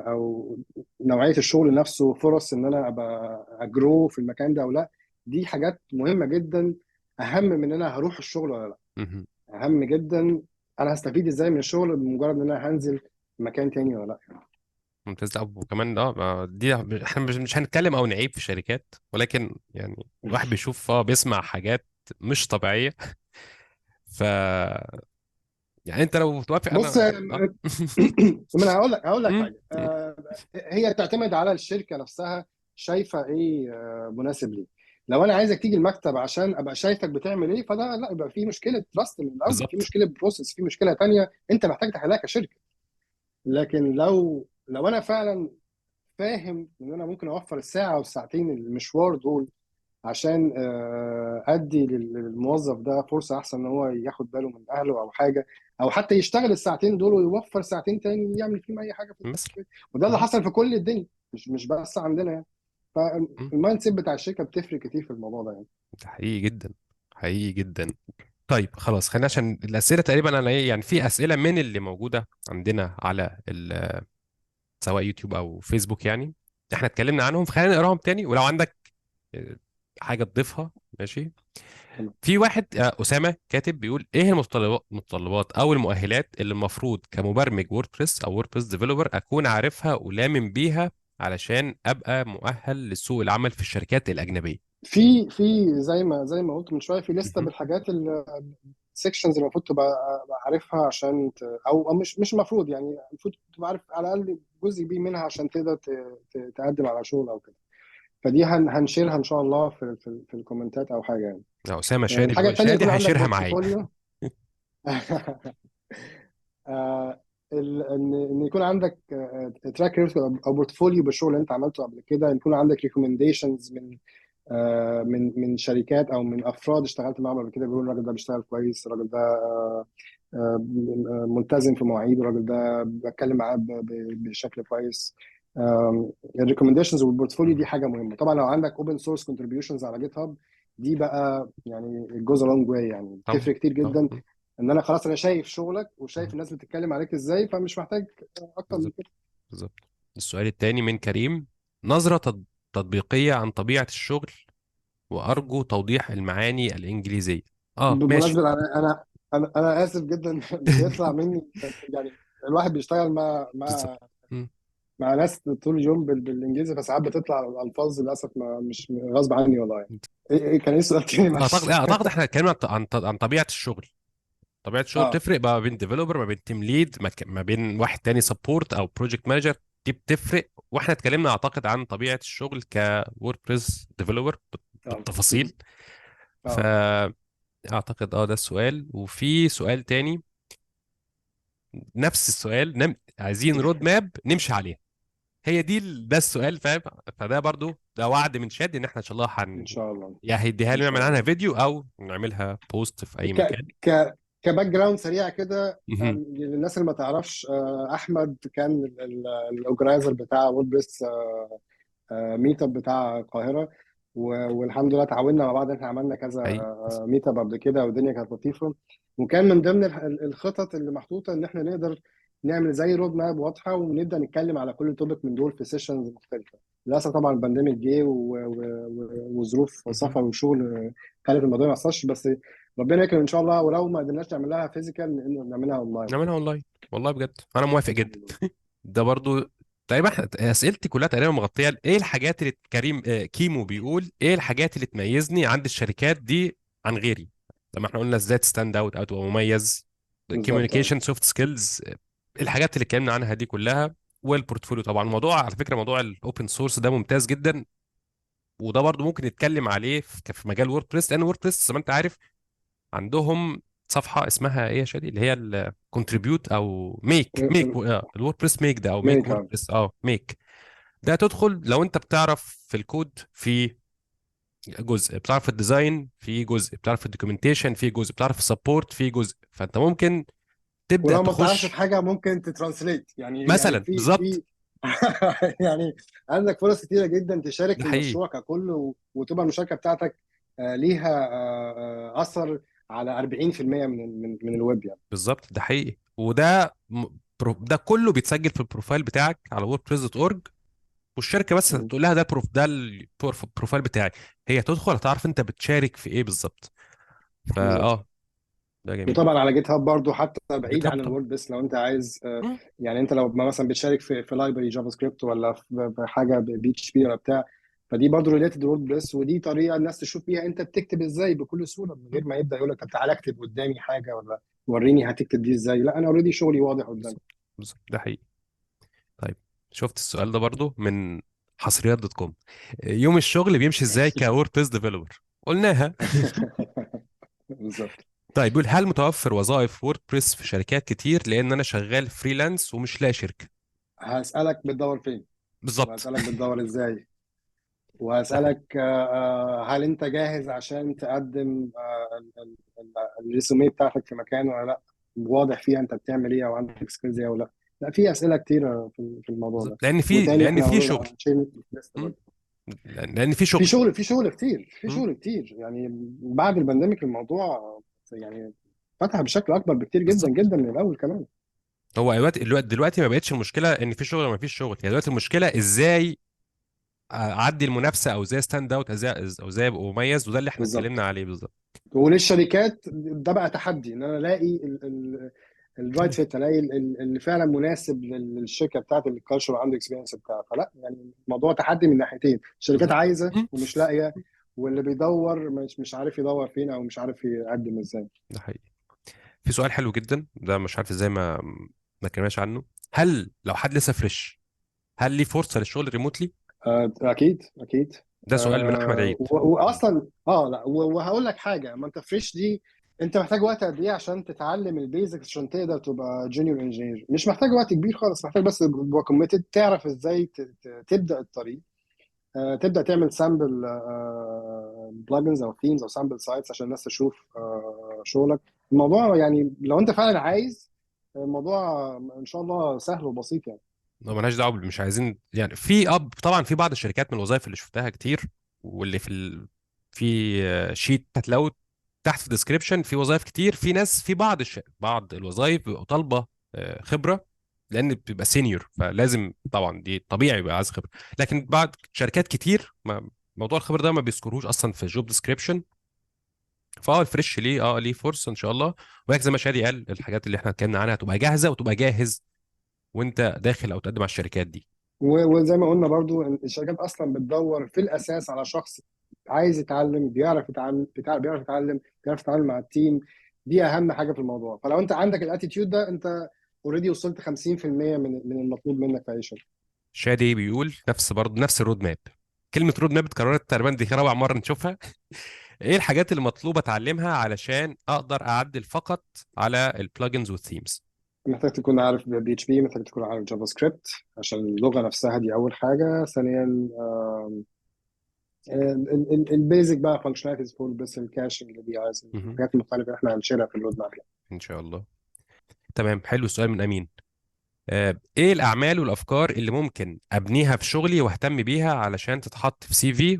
او نوعيه الشغل نفسه، فرص ان انا ابقى اجرو في المكان ده او لا، دي حاجات مهمه جدا، اهم من ان انا هروح الشغل ولا لا. مهم. اهم جدا انا هستفيد ازاي من الشغل بمجرد ان انا هنزل مكان تاني ولا لا. ممتاز. لا وكمان دي احنا مش هنتكلم او نعيب في شركات، ولكن يعني الواحد بيشوف بيسمع حاجات مش طبيعيه. ف يعني انت لو توافق بص انا من هقول لك مم. حاجه. هي تعتمد على الشركه نفسها، شايفه ايه مناسب ليه. لو انا عايزك تيجي المكتب عشان ابقى شايفك بتعمل ايه، فده لا، يبقى في مشكله تراست من الاول، في بالظبط. مشكله بروسيس، في مشكله تانية انت محتاج تحلها كشركه. لكن لو انا فعلا فاهم ان انا ممكن اوفر الساعه والساعتين المشوار دول عشان ادي للموظف ده فرصه احسن ان هو ياخد باله من اهله او حاجه، او حتى يشتغل الساعتين دول ويوفر ساعتين تاني يعمل فيهم اي حاجه في مثلا. البيت. وده اللي مهم. حصل في كل الدنيا، مش بس عندنا يعني. مم. فالمايند سيت بتاع الشركه بتفرق كتير في الموضوع ده يعني. ده حقيقي جدا. حقيقي جدا. طيب خلاص خلينا عشان الاسئله تقريبا انا ايه يعني في اسئله من اللي موجوده عندنا على سواء يوتيوب او فيسبوك يعني احنا اتكلمنا عنهم، فخلينا نقراهم تاني ولو عندك آه، حاجه تضيفها ماشي. تمام. في واحد اسامه كاتب بيقول: ايه المتطلبات او المؤهلات اللي المفروض كمبرمج ووردبريس او ووردبريس ديفلوبر اكون عارفها ولامم بيها علشان ابقى مؤهل لسوق العمل في الشركات الاجنبيه؟ في زي ما قلت من شويه، في لسته مهم. بالحاجات السكشنز اللي المفروض تبقى عارفها عشان او مش المفروض، يعني المفروض تبقى عارف على الاقل جزء كبير منها عشان تقدر تقدم على شغل او كده. فدي هنشيرها ان شاء الله في الكومنتات او حاجه يعني. اسامه شادي الحاجه بيقول الثانيه شادي يكون عندك هيشيرها معايا. بورتفوليو. ان يكون عندك تراك ريكورد او بورتفوليو بالشغل اللي انت عملته قبل كده، يكون عندك ريكومنديشنز من شركات او من افراد اشتغلت معاهم قبل كده، بيقولوا الراجل ده بيشتغل كويس، الراجل ده ملتزم في مواعيده، الراجل ده بتكلم معاه بشكل كويس. الريكومنديشنز والبورتفوليو دي مهم. حاجه مهمه. طبعا لو عندك اوبن سورس كونتريبيوشنز على جيت هاب، دي بقى يعني جوز لونج واي، يعني طبعا بتفرق كتير طبعا. جدا. ان انا خلاص انا شايف شغلك مهم. وشايف الناس بتتكلم عليك ازاي، فمش محتاج اكتر من بالظبط. كده. بالظبط. السؤال الثاني من كريم: نظرة تطبيقية عن طبيعة الشغل، وأرجو توضيح المعاني الإنجليزية. ماشي. بمناسبة أنا آسف جدا بيطلع مني يعني الواحد بيشتغل بالظبط. مم. مع ناس طول اليوم بالإنجليزي، فساعات بتطلع الألفاظ للأسف ما مش غصب عني والله يعني. كان إيه السؤال تاني أعتقد معلش؟ أعتقد إحنا اتكلمنا عن طبيعة الشغل. طبيعة الشغل اه بتفرق ما بين ديفلوبر، ما بين تيم ليد، ما بين واحد تاني سبورت أو بروجكت مانجر. دي بتفرق. واحنا اتكلمنا أعتقد عن طبيعة الشغل كوردبريس ديفلوبر اه بالتفاصيل. اه فأعتقد ده السؤال. وفي سؤال تاني نفس السؤال، عايزين رود ماب نمشي عليها. هي دي ده السؤال، فاهم؟ فده برضو ده وعد من شاد ان احنا ان شاء الله إن شاء الله. يا هيديها إن لنا نعمل شاء عنها الله. فيديو او نعملها بوست في اي ك مكان. كباك جراوند سريع كده، مهم. للناس اللي ما تعرفش، أحمد كان الأورجنايزر بتاع وورد ميت اب بتاع القاهره، والحمد لله تعاوننا مع بعض، احنا عملنا كذا حقيقي. ميت اب قبل كده، والدنيا كانت لطيفه. وكان من ضمن الخطط اللي محطوطه ان احنا نقدر نعمل زي رود ماب واضحه، ونبدا نتكلم على كل توبك من دول في سيشنز مختلفه. للاسف طبعا البانديميك جه وظروف مهم. سفر وشغل خلت الموضوع ما يحصلش، بس ربنا يكرم ان شاء الله. ولو ما قدرناش نعمل لها فيزيكال، انه نعملها اونلاين. نعملها اونلاين. والله بجد انا موافق جدا. باذن الله. ده برضو تقريبا اسئلتي كلها تقريبا مغطيه ايه الحاجات اللي كريم كيمو بيقول ايه الحاجات اللي تميزني عند الشركات دي عن غيري. لما احنا قلنا ازاي تستاند اوت او تبقى مميز، بالظبط اه. كوميونيكيشن، سوفت سكيلز، الحاجات اللي اتكلمنا عنها دي كلها. والبورتفوليو طبعا. الموضوع على فكره موضوع الاوبن سورس ده ممتاز جدا. وده برضو ممكن نتكلم عليه في مجال ووردبريس، لان ووردبريس زي ما انت عارف عندهم صفحه اسمها ايه يا شادي، اللي هي الكونتريبيوت او ميك الووردبريس ميك ده، او ميك ميك اب. ووردبريس ميك. ده تدخل لو انت بتعرف في الكود، في جزء بتعرف في الديزاين، في جزء بتعرف في الدوكيومنتيشن، في جزء بتعرف في السبورت، في جزء. فانت ممكن تبدا ولو ما بتعرفش في تخش حاجه ممكن تترانسليت، يعني مثلا. في بالظبط. يعني عندك فرص كتيره جدا تشارك ده في حقيقي. المشروع ككل، وتبقى المشاركه بتاعتك ليها اثر على 40% من الويب يعني. بالظبط. ده حقيقي. وده ده كله بيتسجل في البروفايل بتاعك على ووردبريس دوت اورج. والشركه بس مم. تقول لها ده البروفايل بتاعي، هي تدخل هتعرف انت بتشارك في ايه بالظبط. بالظبط. ده جميل. وطبعا على جيت هاب برضو، حتى بعيد جيت هاب عن طبعا. الوورد، بس لو انت عايز مم. يعني انت لو مثلا بتشارك في لايبرري جافا سكريبت، ولا في حاجه بي اتش بي ولا بتاع، فدي برضو ريليتد وورد بريس، ودي طريقه الناس تشوف بيها انت بتكتب ازاي بكل سهوله، من غير مم. ما يبدا يقول لك طب تعالى اكتب قدامي حاجه، ولا وريني هتكتب دي ازاي. لا انا اوريدي شغلي واضح قدامي. بالظبط. بالظبط. ده حقيقي. طيب، شفت السؤال ده برضو من حصريات دوت كوم: يوم الشغل بيمشي ازاي كوردبريس ديفلوبر؟ قلناها. بالظبط. طيب، بيقول هل متوفر وظائف ووردبريس في شركات كتير، لان انا شغال فريلانس ومش لاقي شركه؟ هسالك بتدور فين، بالظبط. وهسالك بتدور ازاي، ده حقيقي. وهسالك هل انت جاهز عشان تقدم الريسومي بتاعتك في مكان ولا لا، واضح فيها انت بتعمل ايه او عندك سكيلز ايه او لا. لا في اسئله كتيره في الموضوع ده. بالظبط. لان في وتاني لان احنا في شغل. عشان لسه مم. برضه لان في في شغل. شغل، في مم. شغل كتير يعني. بعد البانديميك الموضوع يعني فتح بشكل اكبر بكتير جدا بالظبط. جدا من الاول كمان. هو دلوقتي ما بقتش المشكله ان في شغل ولا ما فيش شغل. هي دلوقتي المشكله ازاي اعدي المنافسه، او ازاي ستاند اوت، او ازاي ابقى مميز. وده اللي احنا اتكلمنا بالظبط. عليه بالظبط. وللشركات ده بقى تحدي ان انا الاقي الرايت فيت، الاقي اللي فعلا مناسب للشركه بتاعت الكالتشر وعنده اكسبيرينس بتاعها. فلا يعني الموضوع تحدي من ناحيتين، الشركات بالظبط. عايزه مم. ومش لاقيه، واللي بيدور مش عارف يدور فين او مش عارف يقدم ازاي. ده حقيقي. في سؤال حلو جدا ده مش عارف ازاي ما كناش عنه. هل لو حد لسه فريش، هل ليه فرصه للشغل ريموتلي؟ اكيد اكيد. ده سؤال من احمد عيد. واصلا لا، وهقول لك حاجه، ما انت فريش دي انت محتاج وقت قد ايه عشان تتعلم البيزكس عشان تقدر تبقى جونيور انجينير؟ مش محتاج وقت كبير خالص، محتاج بس تبقى كوميتد، تعرف ازاي تبدا الطريق، تبدا تعمل سامبل بلجنز او ثيمز او سامبل سايتس عشان الناس تشوف شغلك. الموضوع يعني لو انت فعلا عايز، الموضوع ان شاء الله سهل وبسيط يعني. ما مالهاش دعوه مش عايزين يعني. في طبعا في بعض الشركات من الوظائف اللي شفتها كتير، واللي في شيت هتلاقوا تحت في الديسكريبشن في وظائف كتير. في ناس في بعض الوظائف بيبقوا طالبه خبره، لان بتبقى سينيور، فلازم طبعا دي طبيعي يبقى عايز خبره. لكن بعد شركات كتير موضوع الخبره ده ما بيذكروش اصلا في الجوب ديسكريبشن. الفريش ليه ليه فرصه ان شاء الله. وهيك زي ما شادي قال، الحاجات اللي احنا اتكلمنا عنها تبقى جاهزه وتبقى جاهز وانت داخل او تقدم على الشركات دي. وزي ما قلنا برضو إن الشركات اصلا بتدور في الاساس على شخص عايز يتعلم، بيعرف يتعلم، بيعرف يتعامل مع التيم. دي اهم حاجه في الموضوع. فلو انت عندك الاتيتيود ده، انت اوريدي وصلت 50% من المطلوب منك في اي شركه. شادي بيقول برضه نفس الرود ماب. كلمة رود ماب اتكررت تقريبا، دي رابع مرة نشوفها. ايه الحاجات اللي مطلوبة اتعلمها علشان اقدر اعدل فقط على البلجنز والثيمز؟ محتاج تكون عارف بي اتش بي، محتاج تكون عارف جافا سكريبت عشان اللغه نفسها، دي اول حاجه. ثانيا البيزك بقى فانكشناليتيز فول، بس الكاشنج اللي دي عايز مهم. الحاجات المختلفه اللي احنا هنشيلها في الرود ماب يعني. ان شاء الله. تمام، حلو. السؤال من امين. ايه الاعمال والافكار اللي ممكن ابنيها في شغلي واهتم بيها علشان تتحط في سي في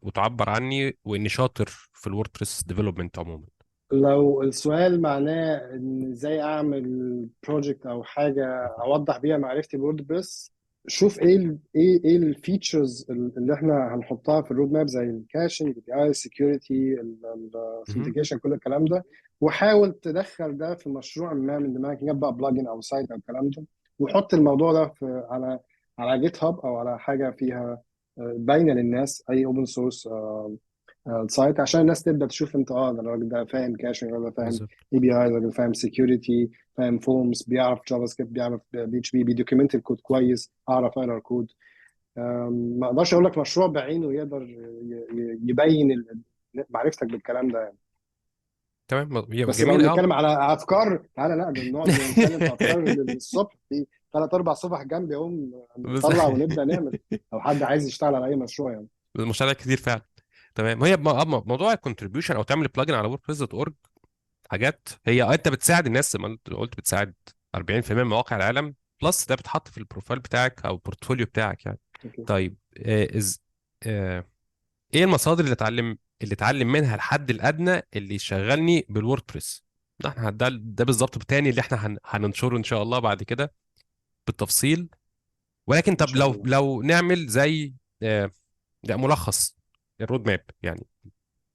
وتعبر عني واني شاطر في الوردبريس ديفلوبمنت عموما؟ لو السؤال معناه ان ازاي اعمل بروجكت او حاجه اوضح بيها معرفتي بوردبريس، شوف ايه الفيتشرز اللي احنا هنحطها في الرود ماب، زي الكاشنج، الاي اي سكيورتي، مهم. الاثنتيكيشن، كل الكلام ده. وحاول تدخل ده في مشروع ما من دماغك، يبقى بلجن او سايت او الكلام ده، وحط الموضوع ده على جيت هاب او على حاجه فيها باينه للناس، اي اوبن سورس السايت، عشان الناس تبدا تشوف انت ده الراجل ده فاهم كاشنج، الراجل ده فاهم بالظبط. اي بي اي، الراجل ده فاهم سكيورتي، فاهم فورمز، بيعرف جافا سكريبت، بيعرف بي اتش بي، بيدوكيمنت الكود كويس، اعرف اقرا الكود. ما اقدرش اقول لك مشروع بعينه يقدر يبين معرفتك بالكلام ده يعني. تمام، بس لو جميل. بنتكلم على افكار، تعالى لا نقعد نتكلم في افكار للصبح، في ثلاث اربع صفح جنبي اهم، بس- نطلع ونبدا نعمل. لو حد عايز يشتغل على اي مشروع يعني. المشاريع كتير فعلا. تمام. هي موضوع الكونتريبيوشن او تعمل بلجن على ووردبريس دوت اورج، حاجات هي انت بتساعد الناس زي ما انت قلت، بتساعد 40% من مواقع العالم، بلس ده بتحط في البروفايل بتاعك او البورتفوليو بتاعك يعني. اوكي. طيب، ايه المصادر اللي اتعلم منها الحد الادنى اللي يشغلني بالووردبريس؟ ده احنا ده بالظبط التاني اللي احنا هننشره ان شاء الله بعد كده بالتفصيل. ولكن ان طب شاء لو الله. نعمل زي ملخص الرود ماب يعني.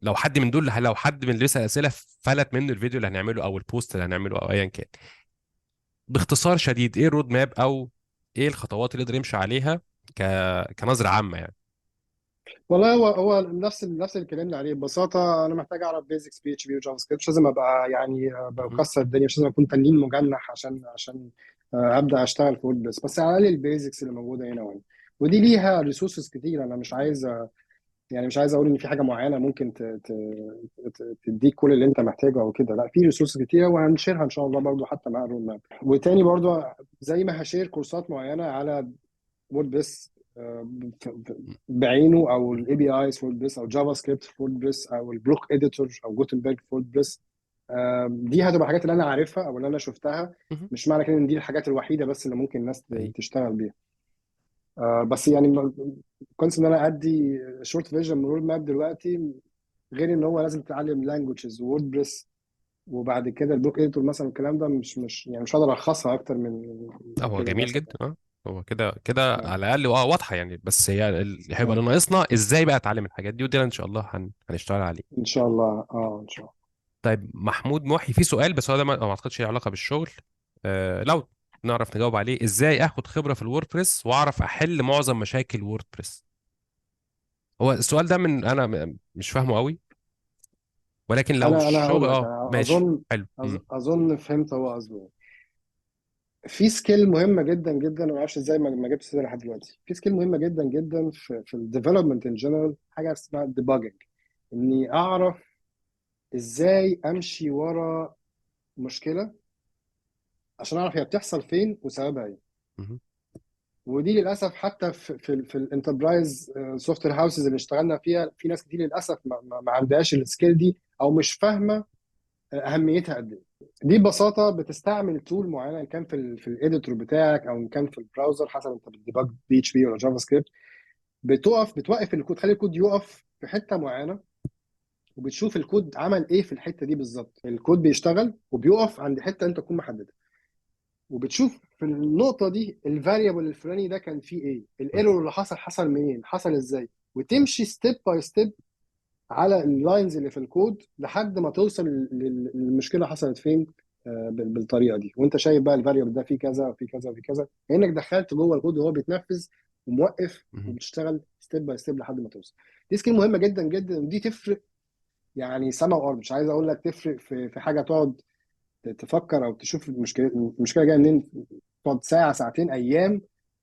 لو حد من اللي بيسأل اسئله فلت منه الفيديو اللي هنعمله او البوست اللي هنعمله او ايا كان، باختصار شديد ايه الرود ماب او ايه الخطوات اللي يقدر يمشي عليها كنظره عامه يعني؟ والله هو نفس اللي اتكلمنا عليه ببساطه. انا محتاج اعرف بيزكس بي اتش بي وجافا سكريبت، مش لازم ابقى يعني مهم. بكسر الدنيا، مش لازم اكون تنين مجنح عشان ابدا اشتغل في وورد، بس على الاقل البيزكس اللي موجوده هنا وهنا. ودي ليها ريسورسز كتير. انا مش عايز يعني مش عايز اقول ان في حاجه معينه ممكن تديك كل اللي انت محتاجه او كده، لا، في ريسورسز كتيره وهنشيرها ان شاء الله برضو حتى مع الرود ماب. وتاني برضو زي ما هشير كورسات معينه على ووردبريس بعينه، او الاي بي ايز في ووردبريس، او جافا سكريبت في ووردبريس، او البلوك اديتور او جوتنبرج في ووردبريس، دي هتبقى حاجات اللي انا عارفها او اللي انا شفتها. مهم. مش معنى كده ان دي الحاجات الوحيده بس اللي ممكن الناس أي. تشتغل بيها. بس يعني كونس ان انا ادي شورت فيجن من رول ماب دلوقتي، غير ان هو لازم تتعلم لانجوجز ووردبريس وبعد كده البلوك اديتور مثلا، الكلام ده مش يعني مش هقدر الخصها اكتر لا، من هو كده جميل للاسف جدا. يعني. هو كده كده على الاقل واضحه يعني. بس هي هيبقى آه. اللي ناقصنا ازاي بقى اتعلم الحاجات دي، وده ان شاء الله هنشتغل عليه. ان شاء الله، ان شاء الله. طيب محمود محي في سؤال، بس هو ده ما اعتقدش ليه علاقه بالشغل. لو نعرف نجاوب عليه، ازاي اخد خبره في الووردبريس واعرف احل معظم مشاكل ووردبريس؟ هو السؤال ده من انا مش فاهمه قوي، ولكن لو انا الشغل هقول لك، ماشي اظن حلو. اظن فهمت هو قصده إيه. في سكيل مهمه جدا جدا، ما اعرفش ازاي ما جبتش سيرة لحد دلوقتي. في سكيل مهمه جدا جدا في الديفلوبمنت ان جنرال، حاجه اسمها الديباجنج. اني اعرف ازاي امشي ورا مشكله عشان اعرف هي بتحصل فين وسببها ايه. مهم. ودي للاسف حتى في الانتربرايز سوفت وير هاوسز اللي اشتغلنا فيها، في ناس كتير للاسف ما عندهاش السكيل دي، او مش فاهمه اهميتها قد ايه. دي ببساطه بتستعمل تول معينه، ان كان في الايديتور بتاعك او ان كان في البراوزر، حسب انت بتديبج بي اتش بي ولا جافا سكريبت. بتوقف الكود، تخلي الكود يقف في حته معينه، وبتشوف الكود عمل ايه في الحته دي بالظبط. الكود بيشتغل وبيقف عند حته انت تكون محددها، وبتشوف في النقطه دي الفاريبل الفلاني ده كان فيه ايه، الايرور اللي حصل منين، حصل ازاي، وتمشي ستيب باي ستيب على اللاينز اللي في الكود لحد ما توصل للمشكله حصلت فين. بالطريقه دي، وانت شايف بقى الفاريبل ده فيه كذا وفيه كذا وفيه كذا، كانك دخلت جوه الكود وهو بيتنفذ وموقف، مهم. وبتشتغل ستيب باي ستيب لحد ما توصل. دي سكيل مهمه جدا جدا، ودي تفرق يعني سما وارض. مش عايز اقول لك تفرق في حاجه تقعد تفكر او تشوف المشكله جايه منين، تقعد ساعه ساعتين ايام،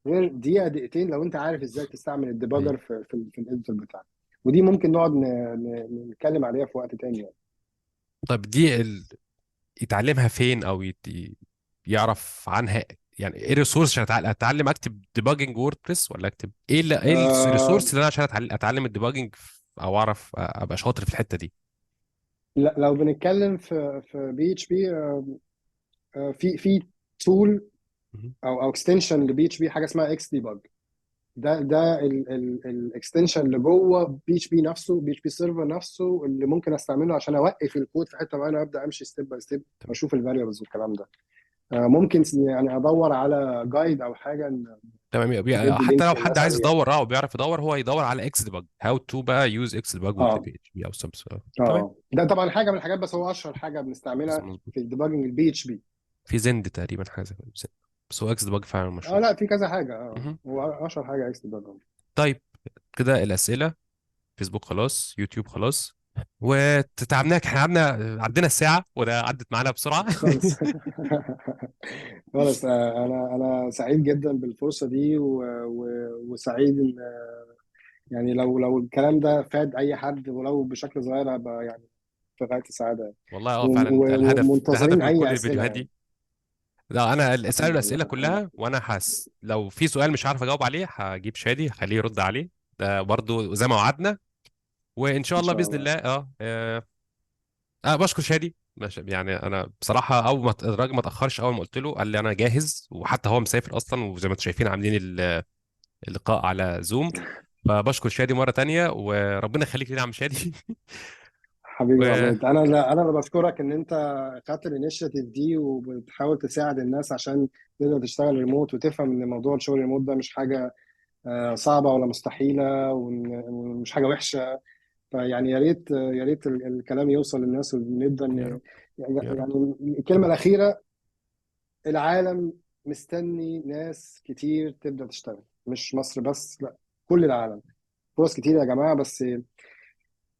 غير دقيقه دقيقتين لو انت عارف ازاي تستعمل أيوة. الديباجر في الاديتور بتاعك. ودي ممكن نقعد نتكلم عليها في وقت تاني يعني. طب دي يتعلمها فين، او يعرف عنها يعني ايه الريسورس عشان اتعلم اكتب ديباجنج ووردبريس، ولا اكتب ايه آه الريسورس اللي انا عشان اتعلم الديباجنج، او اعرف ابقى شاطر في الحته دي؟ لا، لو بنتكلم في بي اتش بي، في تول مهم. او اكستنشن لبي اتش بي، حاجه اسمها اكس ديباج. ده الاكستنشن اللي جوه بي اتش بي نفسه، بي اتش بي سيرفر نفسه، اللي ممكن استعمله عشان اوقف الكود في حته معينه وابدا امشي ستيب باي ستيب تمام. واشوف الفاريبلز والكلام ده. ممكن يعني ادور على جايد او حاجه تمام. تدي حتى لينك لو حد للناس عايز عليه يعني. يدور وبيعرف يدور، هو يدور على اكس ديباج، هاو تو بقى يوز اكس ديباج وذ اه بي اتش بي او سم. تمام. ده طبعا حاجه من الحاجات، بس هو اشهر حاجه بس بنستعملها مظبوط. في الديباجنج البي اتش بي. في زند تقريبا، حاجه زي كده زند. بس هو اكس ديباج فعلا اه مشهور. لا، في كذا حاجه، مهم. هو اشهر حاجه اكس ديباج. طيب، كده الاسئله. فيسبوك خلاص، يوتيوب خلاص، وتعبناك. احنا عدينا الساعه وده عدت معانا بسرعه. خالص. خالص. انا سعيد جدا بالفرصه دي، وسعيد ان يعني لو الكلام ده فاد اي حد ولو بشكل صغير، هبقى يعني في غايه السعاده يعني. والله فعلا ده الهدف، ده هدف ومنتظرين من كل اي اسئله الفيديوهات يعني. دي. لا، انا اساله حبيبي الاسئله الله. كلها، وانا لو في سؤال مش عارف اجاوب عليه هجيب شادي خليه يرد عليه، ده برضو زي ما وعدنا. وان شاء ان الله شاء باذن الله. الله. بشكر شادي. يعني انا بصراحه اول ما الراجل ما اتاخرش، اول ما قلت له قال لي انا جاهز، وحتى هو مسافر اصلا، وزي ما انتم شايفين عاملين اللقاء على زوم. فبشكر شادي مره تانية، وربنا يخليك لنا يا عم شادي. حبيبي يا و عماد، انا اللي بشكرك ان انت خدت الانيشيتيف دي وبتحاول تساعد الناس عشان تقدر تشتغل ريموت، وتفهم ان موضوع الشغل ريموت ده مش حاجه صعبه ولا مستحيله، ومش حاجه وحشه. فيعني يا ريت الكلام يوصل للناس، ونقدر يا رب. يا رب. يعني الكلمه الاخيره، العالم مستني ناس كتير تبدا تشتغل، مش مصر بس، لا، كل العالم. فرص كتير يا جماعه، بس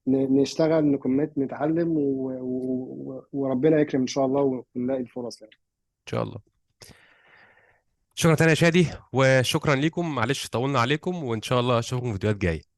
نشتغل، نكمت، نتعلم، وربنا يكرم ان شاء الله ونلاقي الفرص يعني. ان شاء الله. شكرا تاني يا شادي، وشكرا ليكم، معلش طولنا عليكم، وان شاء الله اشوفكم في فيديوهات جايه.